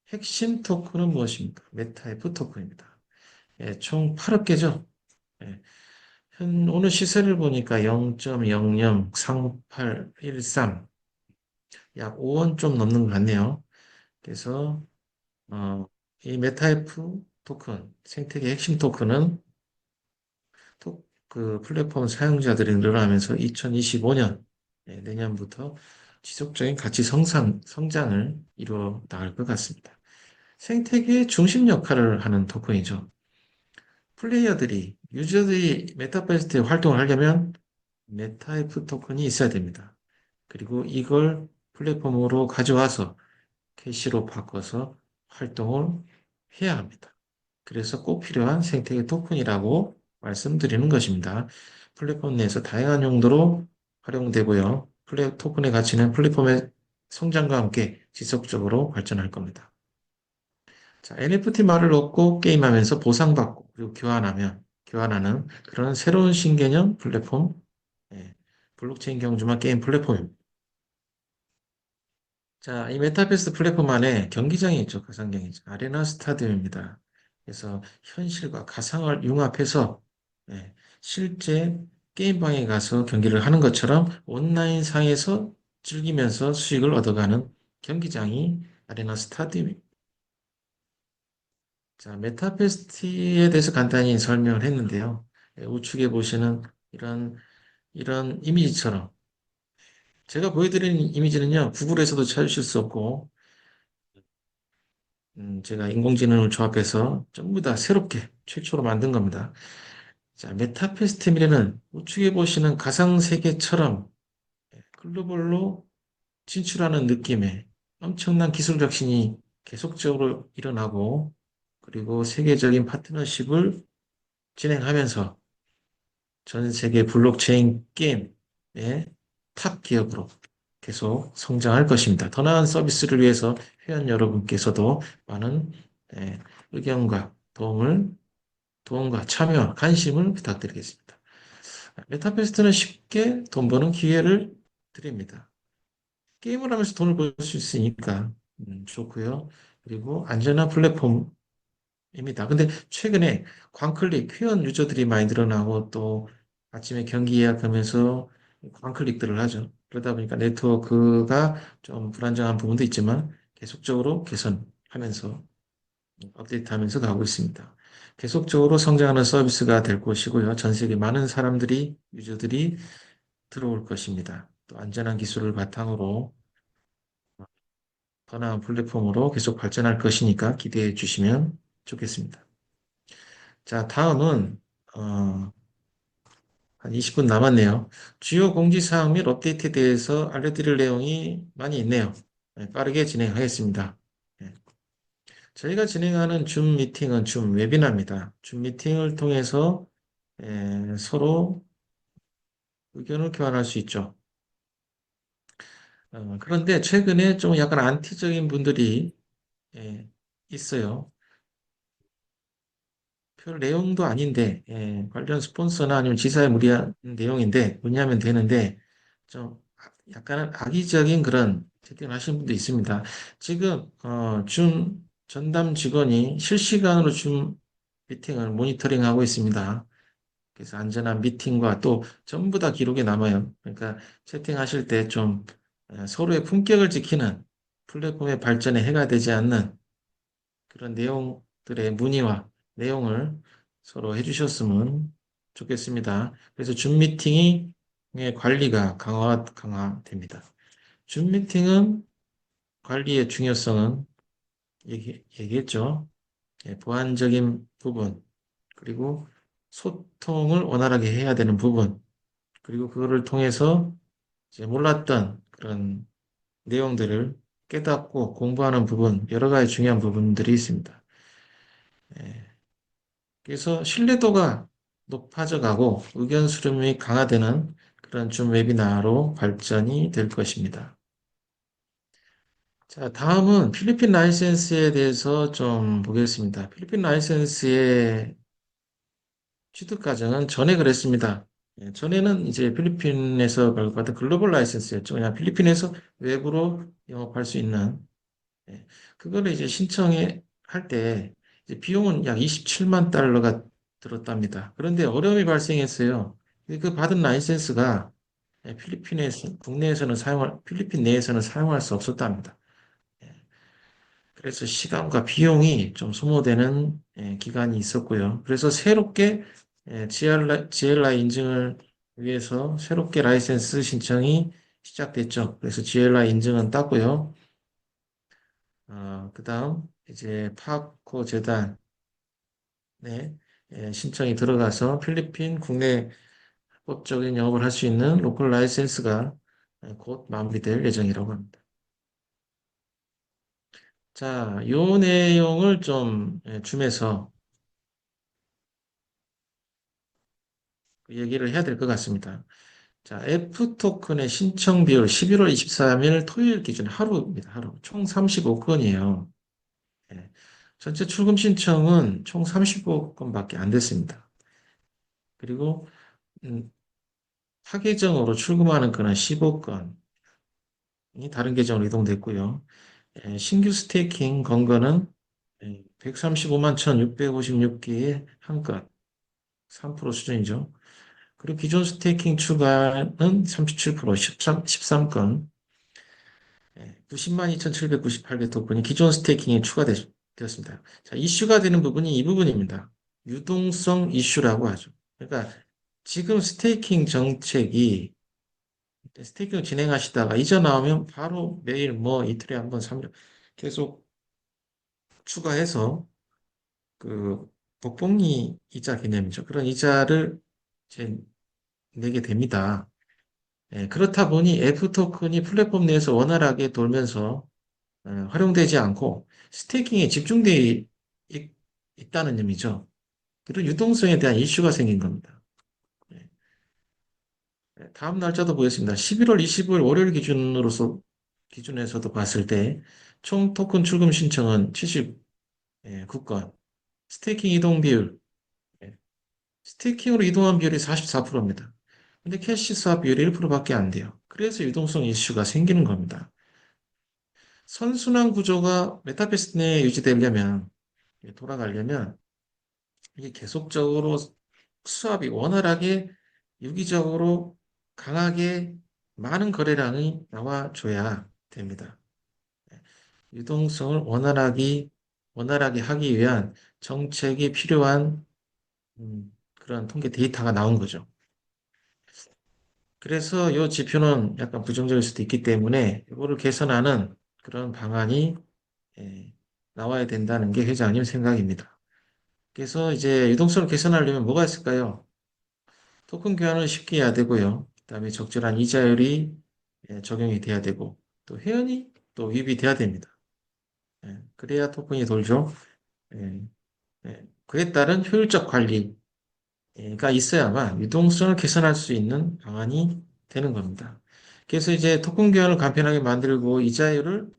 핵심 토큰은 무엇입니까? 메타F 토큰입니다. 총 8억개죠. 오늘 시세를 보니까 0.003813, 약 5원 좀 넘는 것 같네요. 그래서 어, 이 메타F 토큰, 생태계 핵심 토큰은 그 플랫폼 사용자들이 늘어나면서 2025년 내년부터 지속적인 가치 성장을 이루어 나갈 것 같습니다. 생태계의 중심 역할을 하는 토큰이죠. 유저들이 메타버스트에 활동을 하려면 메타이프 토큰이 있어야 됩니다. 그리고 이걸 플랫폼으로 가져와서 캐시로 바꿔서 활동을 해야 합니다. 그래서 꼭 필요한 생태계 토큰이라고 말씀드리는 것입니다. 플랫폼 내에서 다양한 용도로 활용되고요. 토큰의 가치는 플랫폼의 성장과 함께 지속적으로 발전할 겁니다. 자, NFT 말을 얻고 게임하면서 보상받고 그리고 교환하는 그런 새로운 신개념 플랫폼, 예, 블록체인 경주만 게임 플랫폼입니다. 자, 이 메타버스 플랫폼 안에 경기장이 있죠. 가상 경기장. 아레나 스타디움입니다. 그래서 현실과 가상을 융합해서 실제 게임방에 가서 경기를 하는 것처럼 온라인 상에서 즐기면서 수익을 얻어가는 경기장이 아레나 스타디움입니다. 자, 메타베스트에 대해서 간단히 설명을 했는데요. 우측에 보시는 이런 이미지처럼 제가 보여드리는 이미지는요, 구글에서도 찾으실 수 없고 제가 인공지능을 조합해서 전부 다 새롭게 최초로 만든 겁니다. 자, 메타페스티미래는 우측에 보시는 가상세계처럼 글로벌로 진출하는 느낌의 엄청난 기술 혁신이 계속적으로 일어나고 그리고 세계적인 파트너십을 진행하면서 전 세계 블록체인 게임의 탑 기업으로 계속 성장할 것입니다. 더 나은 서비스를 위해서 회원 여러분께서도 많은 의견과 도움과 참여, 관심을 부탁드리겠습니다. 메타페스트는 쉽게 돈 버는 기회를 드립니다. 게임을 하면서 돈을 벌 수 있으니까 좋고요. 그리고 안전한 플랫폼입니다. 근데 최근에 광클릭, 회원 유저들이 많이 늘어나고 또 아침에 경기 예약하면서 광클릭들을 하죠. 그러다 보니까 네트워크가 좀 불안정한 부분도 있지만 계속적으로 개선하면서 업데이트하면서 가고 있습니다. 계속적으로 성장하는 서비스가 될 것이고요. 전 세계 많은 유저들이 들어올 것입니다. 또 안전한 기술을 바탕으로 더 나은 플랫폼으로 계속 발전할 것이니까 기대해 주시면 좋겠습니다. 자, 다음은 어, 한 20분 남았네요. 주요 공지사항 및 업데이트에 대해서 알려드릴 내용이 많이 있네요. 빠르게 진행하겠습니다. 네. 저희가 진행하는 줌 미팅은 줌 웨비나입니다. 줌 미팅을 통해서 서로 의견을 교환할 수 있죠. 그런데 최근에 좀 약간 안티적인 분들이 예, 있어요. 별 내용도 아닌데 관련 스폰서나 아니면 지사에 무리한 내용인데 문의하면 되는데 좀 약간은 악의적인 그런 채팅을 하시는 분도 있습니다. 지금 줌 전담 직원이 실시간으로 줌 미팅을 모니터링하고 있습니다. 그래서 안전한 미팅과 또 전부 다 기록에 남아요. 그러니까 채팅하실 때 좀 서로의 품격을 지키는 플랫폼의 발전에 해가 되지 않는 그런 내용들의 문의와 내용을 서로 해주셨으면 좋겠습니다. 그래서 줌 미팅이 관리가 강화됩니다. 줌 미팅은 관리의 중요성은 얘기했죠. 보안적인 부분, 그리고 소통을 원활하게 해야 되는 부분, 그리고 그거를 통해서 이제 몰랐던 그런 내용들을 깨닫고 공부하는 부분, 여러 가지 중요한 부분들이 있습니다. 예, 그래서 신뢰도가 높아져 가고 의견 수렴이 강화되는 그런 줌 웨비나로 발전이 될 것입니다. 자, 다음은 필리핀 라이센스에 대해서 좀 보겠습니다. 필리핀 라이센스의 취득 과정은 전에 그랬습니다. 전에는 이제 필리핀에서 발급받은 글로벌 라이센스였죠. 그냥 필리핀에서 외부로 영업할 수 있는. 예, 그거를 이제 신청해 할 때 이제 비용은 약 27만 달러가 들었답니다. 그런데 어려움이 발생했어요. 그 받은 라이센스가 필리핀 내에서는 사용할 수 없었답니다. 예, 그래서 시간과 비용이 좀 소모되는 기간이 있었고요. 그래서 새롭게 GLI 인증을 위해서 새롭게 라이센스 신청이 시작됐죠. 그래서 GLI 인증은 땄고요. 그다음 이제 파코 재단에 신청이 들어가서 필리핀 국내 법적인 영업을 할 수 있는 로컬 라이센스가 곧 마무리될 예정이라고 합니다. 자, 요 내용을 좀 줌에서 얘기를 해야 될 것 같습니다. 자, F 토큰의 신청 비율 11월 23일 토요일 기준 하루입니다. 하루. 총 35건이에요. 전체 출금 신청은 총 35건밖에 안 됐습니다. 그리고 음, 타 계정으로 출금하는 건은 15건이 다른 계정으로 이동됐고요. 신규 스테이킹 건 거는 135만 1,656개의 한 건, 3% 수준이죠. 그리고 기존 스테이킹 추가는 37%, 13건, 90만 2,798개 토큰이 기존 스테이킹에 추가되었습니다. 자, 이슈가 되는 부분이 이 부분입니다. 유동성 이슈라고 하죠. 그러니까 지금 스테이킹을 진행하시다가 이전 나오면 바로 매일 뭐 이틀에 한 번, 3일 계속 추가해서 그 복봉리 이자 개념이죠. 그런 이자를 이제 내게 됩니다. 그렇다 보니 F 토큰이 플랫폼 내에서 원활하게 돌면서 활용되지 않고 스테이킹에 집중되어 있다는 의미죠. 그리고 유동성에 대한 이슈가 생긴 겁니다. 예, 다음 날짜도 보겠습니다. 11월 25일 월요일 기준에서도 봤을 때 총 토큰 출금 신청은 79건, 스테이킹 이동 비율, 예, 스테이킹으로 이동한 비율이 44%입니다. 근데 캐시 스왑 비율이 1%밖에 안 돼요. 그래서 유동성 이슈가 생기는 겁니다. 선순환 구조가 메타버스 내에 유지되려면, 돌아가려면, 이게 계속적으로 수압이 원활하게, 유기적으로 강하게 많은 거래량이 나와줘야 됩니다. 유동성을 원활하게 하기 위한 정책이 필요한 그런 통계 데이터가 나온 거죠. 그래서 이 지표는 약간 부정적일 수도 있기 때문에 이거를 개선하는 그런 방안이 예, 나와야 된다는 게 회장님 생각입니다. 그래서 이제 유동성을 개선하려면 뭐가 있을까요? 토큰 교환을 쉽게 해야 되고요. 그다음에 적절한 이자율이 적용이 돼야 되고 또 회원이 또 유입이 돼야 됩니다. 그래야 토큰이 돌죠. 예, 그에 따른 효율적 관리가 있어야만 유동성을 개선할 수 있는 방안이 되는 겁니다. 그래서 이제 토큰 교환을 간편하게 만들고 이자율을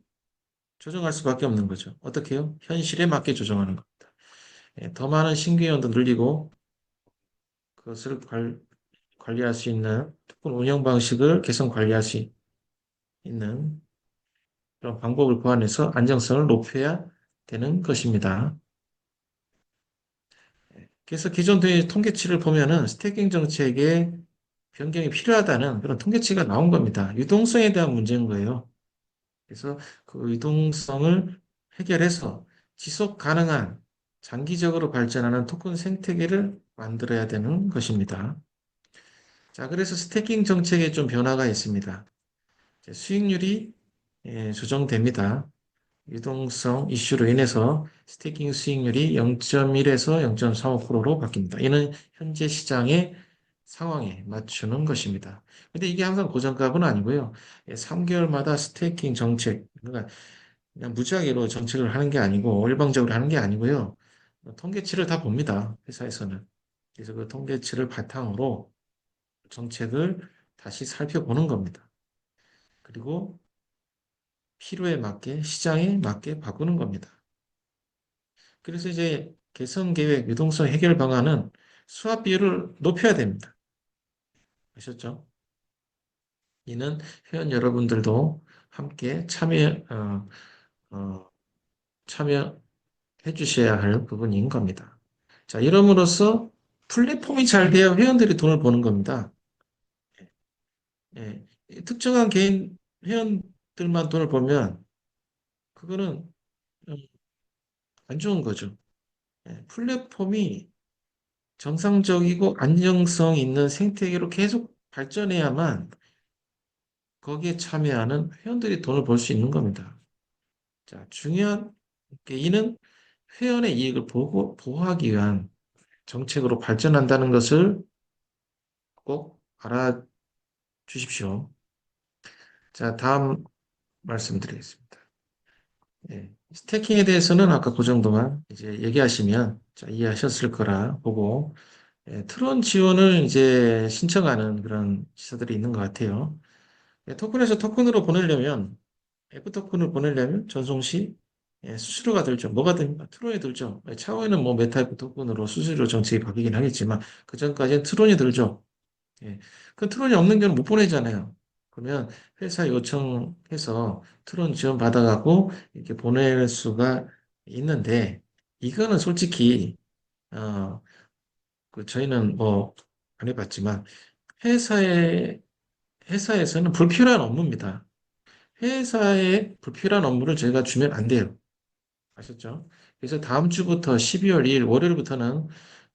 조정할 수밖에 없는 거죠. 어떻게 요 현실에 맞게 조정하는 겁니다. 더 많은 신규 회원도 늘리고 그것을 관리할 수 있는 토큰 운영 방식을 개선 관리할 수 있는 그런 방법을 고안해서 안정성을 높여야 되는 것입니다. 그래서 기존 통계치를 보면은 스태킹 정책에 변경이 필요하다는 그런 통계치가 나온 겁니다. 유동성에 대한 문제인 거예요. 그래서 그 유동성을 해결해서 지속 가능한 장기적으로 발전하는 토큰 생태계를 만들어야 되는 것입니다. 자, 그래서 스태킹 정책에 좀 변화가 있습니다. 이제 수익률이 조정됩니다. 유동성 이슈로 인해서 스테이킹 수익률이 0.1에서 0.35%로 바뀝니다. 이는 현재 시장의 상황에 맞추는 것입니다. 근데 이게 항상 고정값은 아니고요. 3개월마다 스테이킹 정책, 그러니까 그냥 무지하게로 정책을 하는 게 아니고 일방적으로 하는 게 아니고요. 통계치를 다 봅니다. 회사에서는. 그래서 그 통계치를 바탕으로 정책을 다시 살펴보는 겁니다. 그리고 필요에 맞게 시장에 맞게 바꾸는 겁니다. 그래서 이제 개선 계획, 유동성 해결 방안은 수합 비율을 높여야 됩니다. 아셨죠? 이는 회원 여러분들도 함께 어, 참여해 주셔야 할 부분인 겁니다. 자, 이름으로써 플랫폼이 잘 돼야 회원들이 돈을 버는 겁니다. 예, 특정한 개인 회원들만 돈을 벌면 그거는 음, 안 좋은 거죠. 플랫폼이 정상적이고 안정성 있는 생태계로 계속 발전해야만 거기에 참여하는 회원들이 돈을 벌 수 있는 겁니다. 자, 중요한 게 이는 회원의 이익을 보호하기 위한 정책으로 발전한다는 것을 꼭 알아주십시오. 자, 다음 말씀드리겠습니다. 스태킹에 대해서는 아까 그 정도만 이제 얘기하시면 자, 이해하셨을 거라 보고 트론 지원을 이제 신청하는 그런 시사들이 있는 것 같아요. 토큰에서 토큰으로 보내려면 F 토큰을 보내려면 전송 시 수수료가 들죠. 뭐가 듭니까? 트론이 들죠. 차후에는 뭐 메타 토큰으로 수수료 정책이 바뀌긴 하겠지만 그 전까지는 트론이 들죠. 예. 그 트론이 없는 경우는 못 보내잖아요. 그러면 회사 요청해서 트론 지원 받아갖고 이렇게 보낼 수가 있는데 이거는 솔직히 어, 그 저희는 뭐 안 해봤지만 회사에 회사에서는 불필요한 업무입니다. 회사에 불필요한 업무를 저희가 주면 안 돼요. 아셨죠? 그래서 다음 주부터 12월 2일 월요일부터는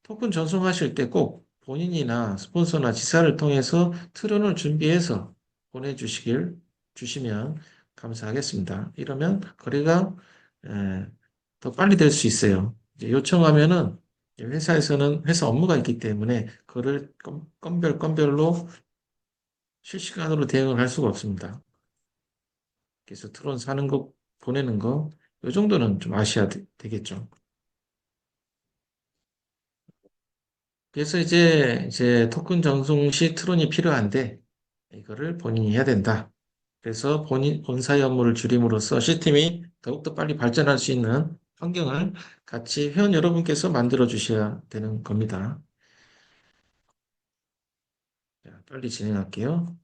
토큰 전송하실 때 꼭 본인이나 스폰서나 지사를 통해서 트론을 준비해서 주시면 감사하겠습니다. 이러면 거래가 에, 더 빨리 될 수 있어요. 이제 요청하면은 회사에서는 회사 업무가 있기 때문에 그를 건별로 실시간으로 대응을 할 수가 없습니다. 그래서 트론 사는 거 보내는 거 이 정도는 좀 아셔야 되겠죠. 그래서 이제 토큰 전송 시 트론이 필요한데 이거를 본인이 해야 된다. 그래서 본사의 업무를 줄임으로써 시스템이 더욱더 빨리 발전할 수 있는 환경을 같이 회원 여러분께서 만들어 주셔야 되는 겁니다. 자, 빨리 진행할게요.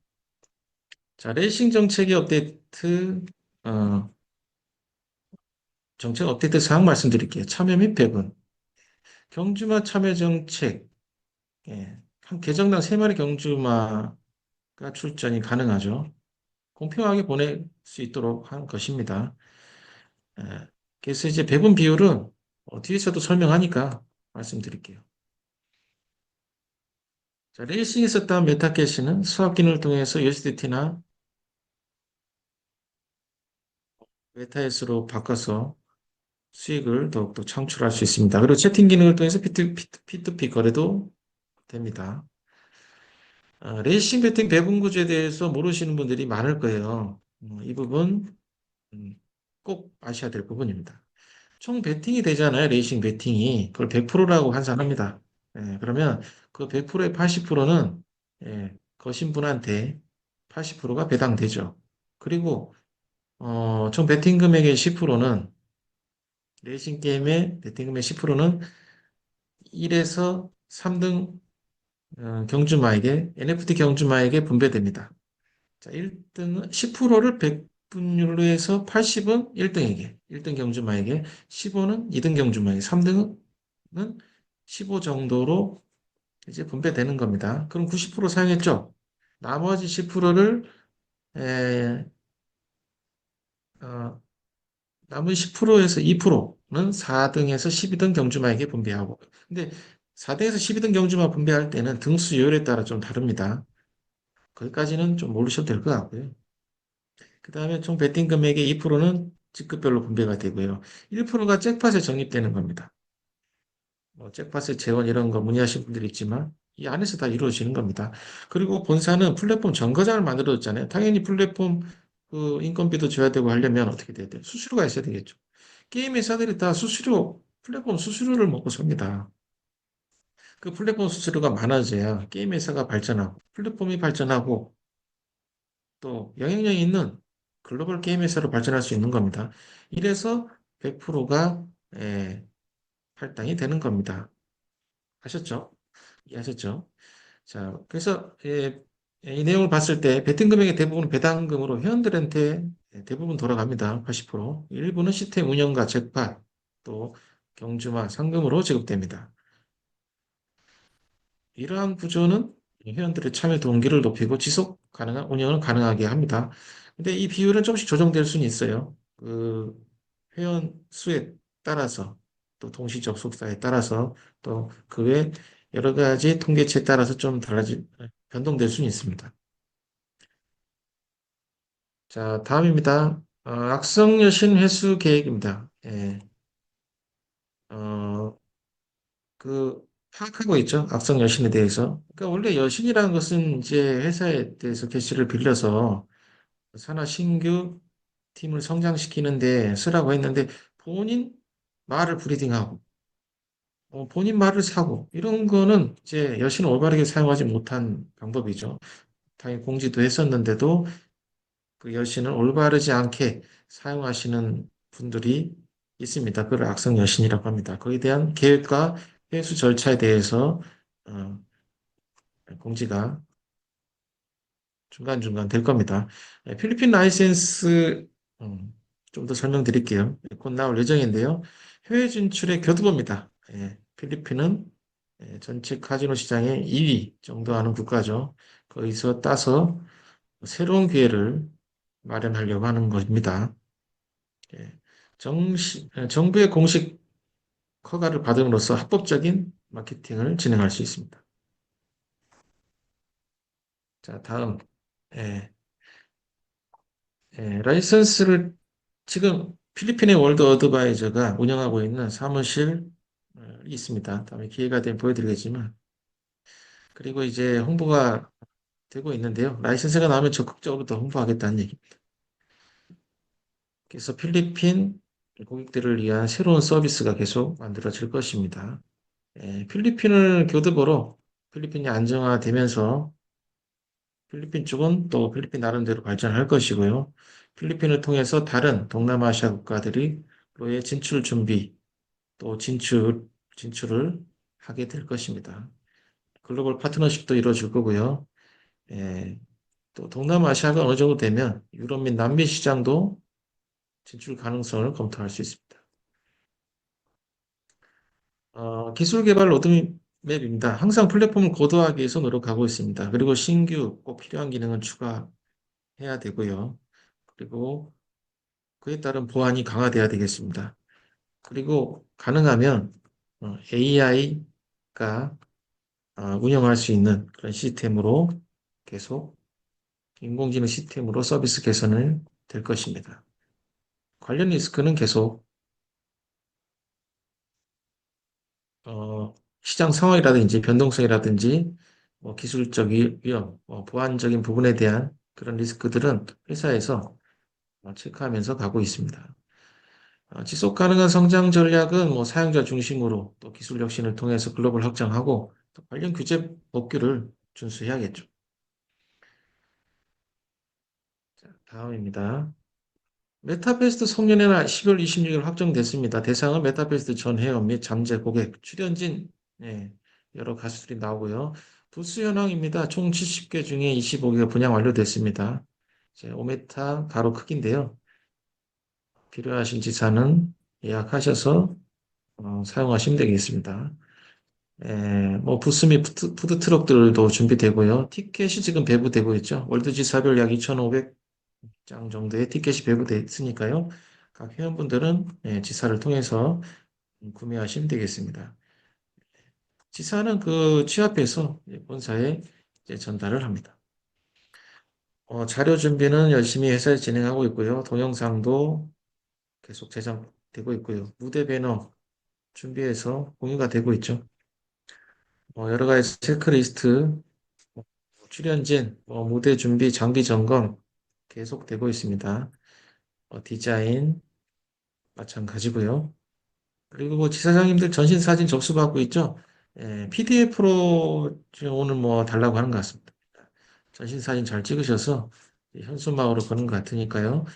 자, 레이싱 정책의 어, 정책 업데이트 사항 말씀드릴게요. 참여 및 배분. 경주마 참여 정책. 한 계정당 3마리 경주마가 출전이 가능하죠. 공평하게 보낼 수 있도록 한 것입니다. 예, 그래서 이제 배분 비율은 뒤에서도 설명하니까 말씀드릴게요. 자, 레이싱에 썼던 메타캐시는 수학 기능을 통해서 USDT나 메타에스로 바꿔서 수익을 더욱더 창출할 수 있습니다. 그리고 채팅 기능을 통해서 P2P 거래도 됩니다. 레이싱 배팅 배분 구조에 대해서 모르시는 분들이 많을 거예요. 이 부분 음, 꼭 아셔야 될 부분입니다. 총 베팅이 되잖아요. 레이싱 베팅이. 그걸 100%라고 환산합니다. 그러면 그 100%의 80%는 거신 분한테 80%가 배당되죠. 그리고 총 베팅 금액의 10%는 레이싱 게임의 베팅 금액 10%는 1에서 3등 경주마에게 NFT 경주마에게 분배됩니다. 자, 1등은 10%를 100분율로 해서 80은 1등에게, 1등 경주마에게, 15는 2등 경주마에게, 3등은 15 정도로 이제 분배되는 겁니다. 그럼 90% 사용했죠? 나머지 10%를 어, 남은 10%에서 2%는 4등에서 12등 경주마에게 분배하고. 근데 4등에서 12등 경주마 분배할 때는 등수 요율에 따라 좀 다릅니다. 거기까지는 좀 모르셔도 될 것 같고요. 그 다음에 총 베팅 금액의 2%는 직급별로 분배가 되고요. 1%가 잭팟에 적립되는 겁니다. 뭐 잭팟의 재원 이런 거 문의하신 분들이 있지만 이 안에서 다 이루어지는 겁니다. 그리고 본사는 플랫폼 정거장을 만들어줬잖아요. 당연히 플랫폼 그 인건비도 줘야 되고 하려면 어떻게 돼야 돼요? 수수료가 있어야 되겠죠. 게임 회사들이 다 수수료, 플랫폼 수수료를 먹고 삽니다. 그 플랫폼 수수료가 많아져야 게임 회사가 발전하고 플랫폼이 발전하고 또 영향력이 있는 글로벌 게임 회사로 발전할 수 있는 겁니다. 이래서 100%가 할당이 되는 겁니다. 아셨죠? 이해하셨죠? 자, 그래서 이 내용을 봤을 때 베팅 금액의 대부분 배당금으로 회원들한테 대부분 돌아갑니다. 80%. 일부는 시스템 운영과 잭팟, 또 경주마, 상금으로 지급됩니다. 이러한 구조는 회원들의 참여 동기를 높이고 지속 가능한 운영을 가능하게 합니다. 근데 이 비율은 조금씩 조정될 수는 있어요. 그 회원 수에 따라서 또 동시 접속사에 따라서 또 그 외 여러 가지 통계치에 따라서 좀 변동될 수는 있습니다. 자, 다음입니다. 악성 여신 회수 계획입니다. 예, 어, 파악하고 있죠. 악성 여신에 대해서. 그러니까 원래 여신이라는 것은 이제 회사에 대해서 개시를 빌려서 산하 신규 팀을 성장시키는데 쓰라고 했는데 본인 말을 브리딩하고 본인 말을 사고 이런 거는 이제 여신을 올바르게 사용하지 못한 방법이죠. 당연히 공지도 했었는데도 그 여신을 올바르지 않게 사용하시는 분들이 있습니다. 그걸 악성 여신이라고 합니다. 거기에 대한 계획과 회수 절차에 대해서 어, 공지가 중간중간 될 겁니다. 필리핀 라이센스 좀 더 설명드릴게요. 곧 나올 예정인데요. 해외 진출의 교두보입니다. 필리핀은 전체 카지노 시장의 2위 정도 하는 국가죠. 거기서 따서 새로운 기회를 마련하려고 하는 것입니다. 예, 정부의 공식 허가를 받음으로써 합법적인 마케팅을 진행할 수 있습니다. 자, 다음. 예, 라이선스를 지금 필리핀의 월드 어드바이저가 운영하고 있는 사무실이 있습니다. 다음에 기회가 되면 보여드리겠지만. 그리고 이제 홍보가 되고 있는데요. 라이선스가 나오면 적극적으로 더 홍보하겠다는 얘기입니다. 그래서 필리핀 고객들을 위한 새로운 서비스가 계속 만들어질 것입니다. 필리핀을 교두보로 필리핀이 안정화되면서 필리핀 쪽은 또 필리핀 나름대로 발전할 것이고요. 필리핀을 통해서 다른 동남아시아 국가들이 로의 진출 준비 또 진출을 하게 될 것입니다. 글로벌 파트너십도 이루어질 거고요. 예, 또 동남아시아가 어느 정도 되면 유럽 및 남미 시장도 진출 가능성을 검토할 수 있습니다. 기술 개발 로드맵입니다. 항상 플랫폼을 고도화하기 위해서 노력하고 있습니다. 그리고 신규 꼭 필요한 기능은 추가해야 되고요. 그리고 그에 따른 보안이 강화돼야 되겠습니다. 그리고 가능하면 AI가 운영할 수 있는 그런 시스템으로 계속 인공지능 시스템으로 서비스 개선을 될 것입니다. 관련 리스크는 계속 시장 상황이라든지 변동성이라든지 뭐 기술적 위험, 보안적인 부분에 대한 그런 리스크들은 회사에서 체크하면서 가고 있습니다. 지속 가능한 성장 전략은 뭐 사용자 중심으로 또 기술 혁신을 통해서 글로벌 확장하고 또 관련 규제 법규를 준수해야겠죠. 자, 다음입니다. 메타베스트 송년회가 12월 26일 확정됐습니다. 대상은 메타베스트 전 회원 및 잠재 고객, 출연진 여러 가수들이 나오고요. 부스 현황입니다. 총 70개 중에 25개가 분양 완료됐습니다. 이제 5m 가로 크기인데요. 필요하신 지사는 예약하셔서 사용하시면 되겠습니다. 뭐 부스 및 푸드트럭들도 준비되고요. 티켓이 지금 배부되고 있죠. 월드지사별 약 2,500장 정도의 티켓이 배부돼 있으니까요. 각 회원분들은 지사를 통해서 구매하시면 되겠습니다. 지사는 그 취합해서 본사에 이제 전달을 합니다. 자료 준비는 열심히 회사에 진행하고 있고요. 동영상도 계속 제작되고 있고요. 무대 배너 준비해서 공유가 되고 있죠. 여러 가지 체크리스트, 출연진, 무대 준비, 장비 점검 계속되고 있습니다. 디자인 마찬가지고요. 그리고 뭐 지사장님들 전신 사진 접수받고 있죠. PDF로 지금 오늘 뭐 달라고 하는 것 같습니다. 전신 사진 잘 찍으셔서 현수막으로 거는 것 같으니까요.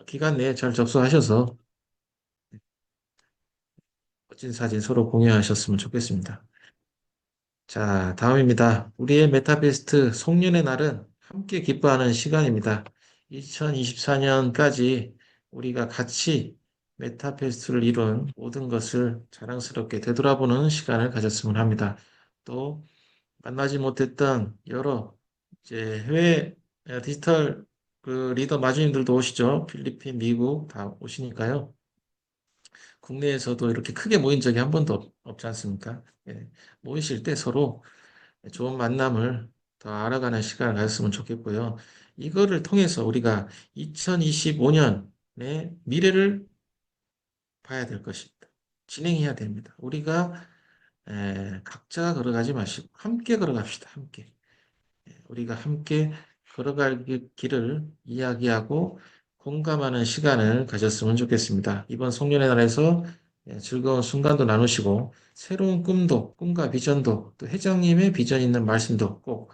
기간 내에 잘 접수하셔서 멋진 사진 서로 공유하셨으면 좋겠습니다. 자, 다음입니다. 우리의 메타베스트 송년의 날은 함께 기뻐하는 시간입니다. 2024년까지 우리가 같이 메타베스트를 이룬 모든 것을 자랑스럽게 되돌아보는 시간을 가졌으면 합니다. 또 만나지 못했던 여러 이제 해외 디지털 그 리더 마주님들도 오시죠. 필리핀, 미국 다 오시니까요. 국내에서도 이렇게 크게 모인 적이 한 번도 없지 않습니까? 모이실 때 서로 좋은 만남을 더 알아가는 시간을 가졌으면 좋겠고요. 이거를 통해서 우리가 2025년의 미래를 봐야 될 것입니다. 진행해야 됩니다. 우리가 각자 걸어가지 마시고 함께 걸어갑시다. 함께. 우리가 함께 걸어갈 길을 이야기하고 공감하는 시간을 가졌으면 좋겠습니다. 이번 송년회 날에서 즐거운 순간도 나누시고 새로운 꿈과 비전도 또 회장님의 비전 있는 말씀도 꼭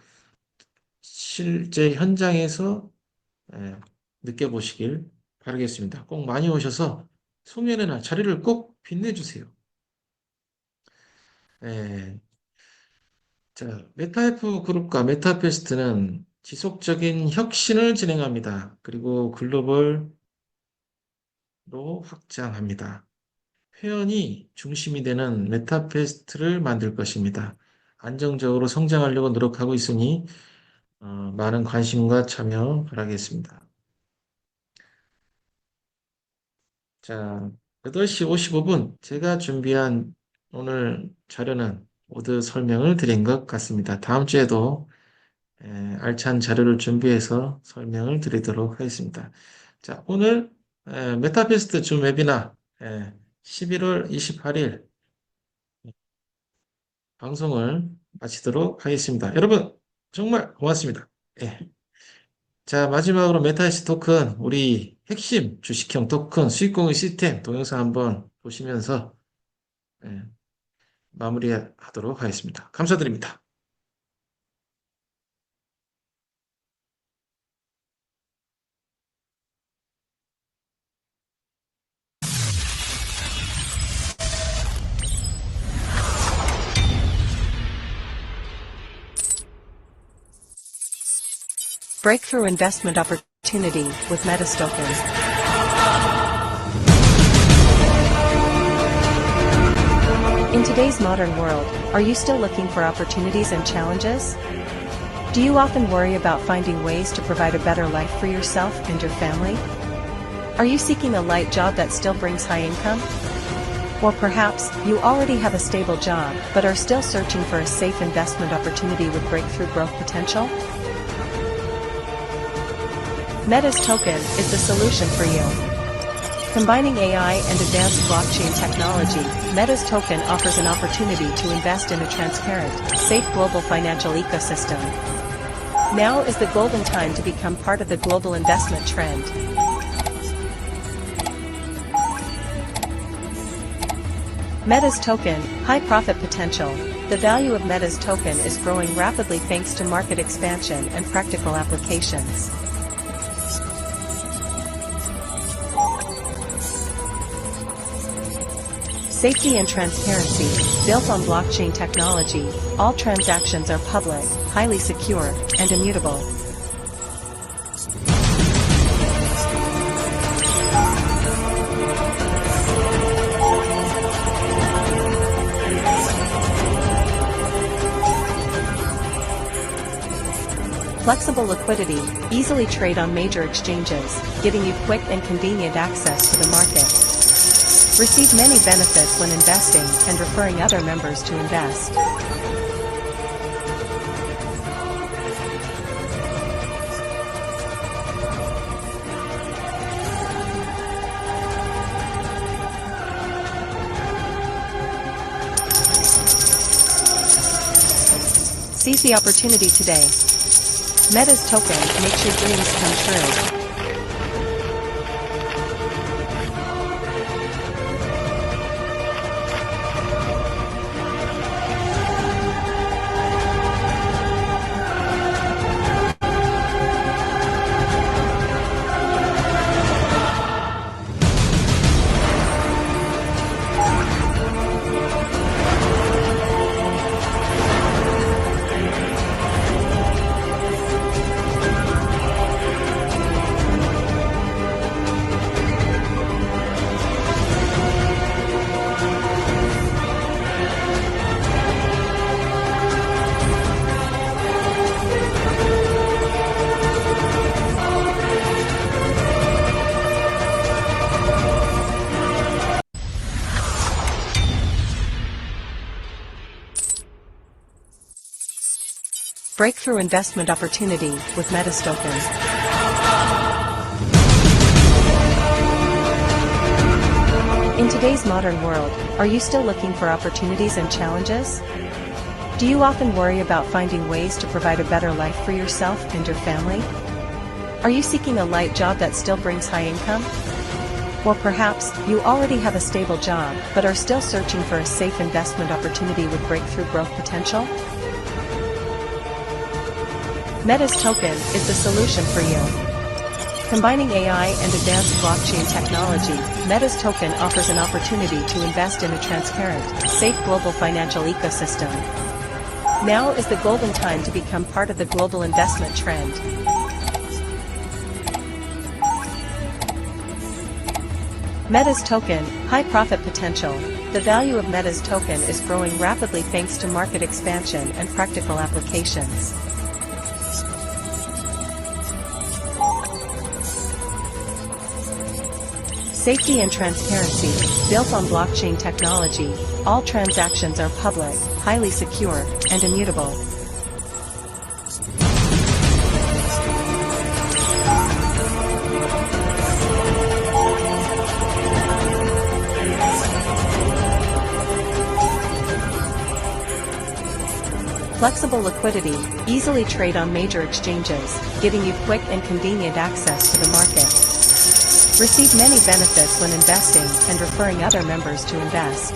실제 현장에서 느껴보시길 바라겠습니다. 꼭 많이 오셔서 송년회 날 자리를 꼭 빛내주세요. 자, 메타F 그룹과 메타페스트는 지속적인 혁신을 진행합니다. 그리고 글로벌로 확장합니다. 회원이 중심이 되는 메타페스트를 만들 것입니다. 안정적으로 성장하려고 노력하고 있으니 많은 관심과 참여 바라겠습니다. 자, 8시 55분 제가 준비한 오늘 자료는 모두 설명을 드린 것 같습니다. 다음 주에도 알찬 자료를 준비해서 설명을 드리도록 하겠습니다. 자, 오늘 메타페스트 줌 웨비나 11월 28일 방송을 마치도록 하겠습니다. 여러분 정말 고맙습니다. 자, 마지막으로 메타이스 토큰 우리 핵심 주식형 토큰 수익공유 시스템 동영상 한번 보시면서 마무리하도록 하겠습니다. 감사드립니다. Breakthrough investment opportunity with Metis token. In today's modern world, are you still looking for opportunities and challenges? Do you often worry about finding ways to provide a better life for yourself and your family? Are you seeking a light job that still brings high income? Or perhaps you already have a stable job but are still searching for a safe investment opportunity with breakthrough growth potential? Metis token is the solution for you. Combining AI and advanced blockchain technology, Metis token offers an opportunity to invest in a transparent, safe global financial ecosystem. Now is the golden time to become part of the global investment trend. Metis token, high profit potential. The value of Metis token is growing rapidly thanks to market expansion and practical applications. Safety and transparency, built on blockchain technology, all transactions are public, highly secure, and immutable. Flexible liquidity, easily trade on major exchanges, giving you quick and convenient access to the market. Receive many benefits when investing and referring other members to invest. Seize the opportunity today. Meta's token makes your dreams come true. Breakthrough investment opportunity with Meta's token. In today's modern world, are you still looking for opportunities and challenges? Do you often worry about finding ways to provide a better life for yourself and your family? Are you seeking a light job that still brings high income? Or perhaps you already have a stable job but are still searching for a safe investment opportunity with breakthrough growth potential? Meta's token is the solution for you. Combining AI and advanced blockchain technology, Meta's token offers an opportunity to invest in a transparent, safe global financial ecosystem. Now is the golden time to become part of the global investment trend. Meta's token, high profit potential. The value of Meta's token is growing rapidly thanks to market expansion and practical applications. Safety and transparency, built on blockchain technology, all transactions are public, highly secure, and immutable. Flexible liquidity, easily trade on major exchanges, giving you quick and convenient access to the market. Receive many benefits when investing and referring other members to invest.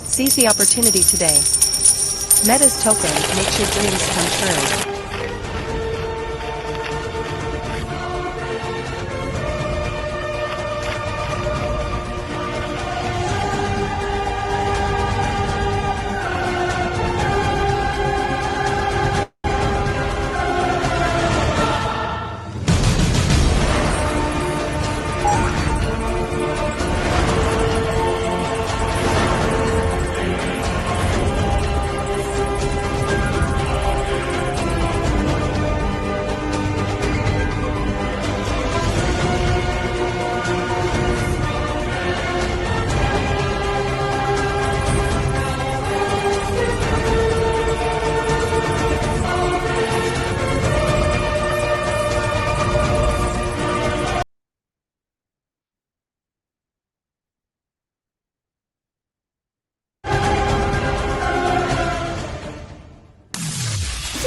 Seize the opportunity today. Meta's token makes your dreams come true.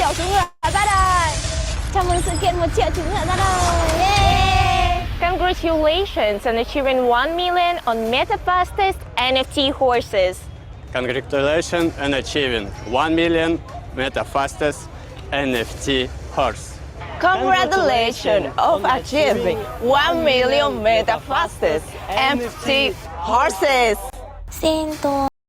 triệu chứng ngựa ra đời. Chào mừng sự kiện 1 triệu chứng ngựa ra đời. Yeah. Congratulations on achieving 1 million on Meta fastest NFT horses. Congratulations on achieving 1 million Meta fastest NFT horse. Congratulations of achieving 1 million Meta fastest NFT horses. Xin tôi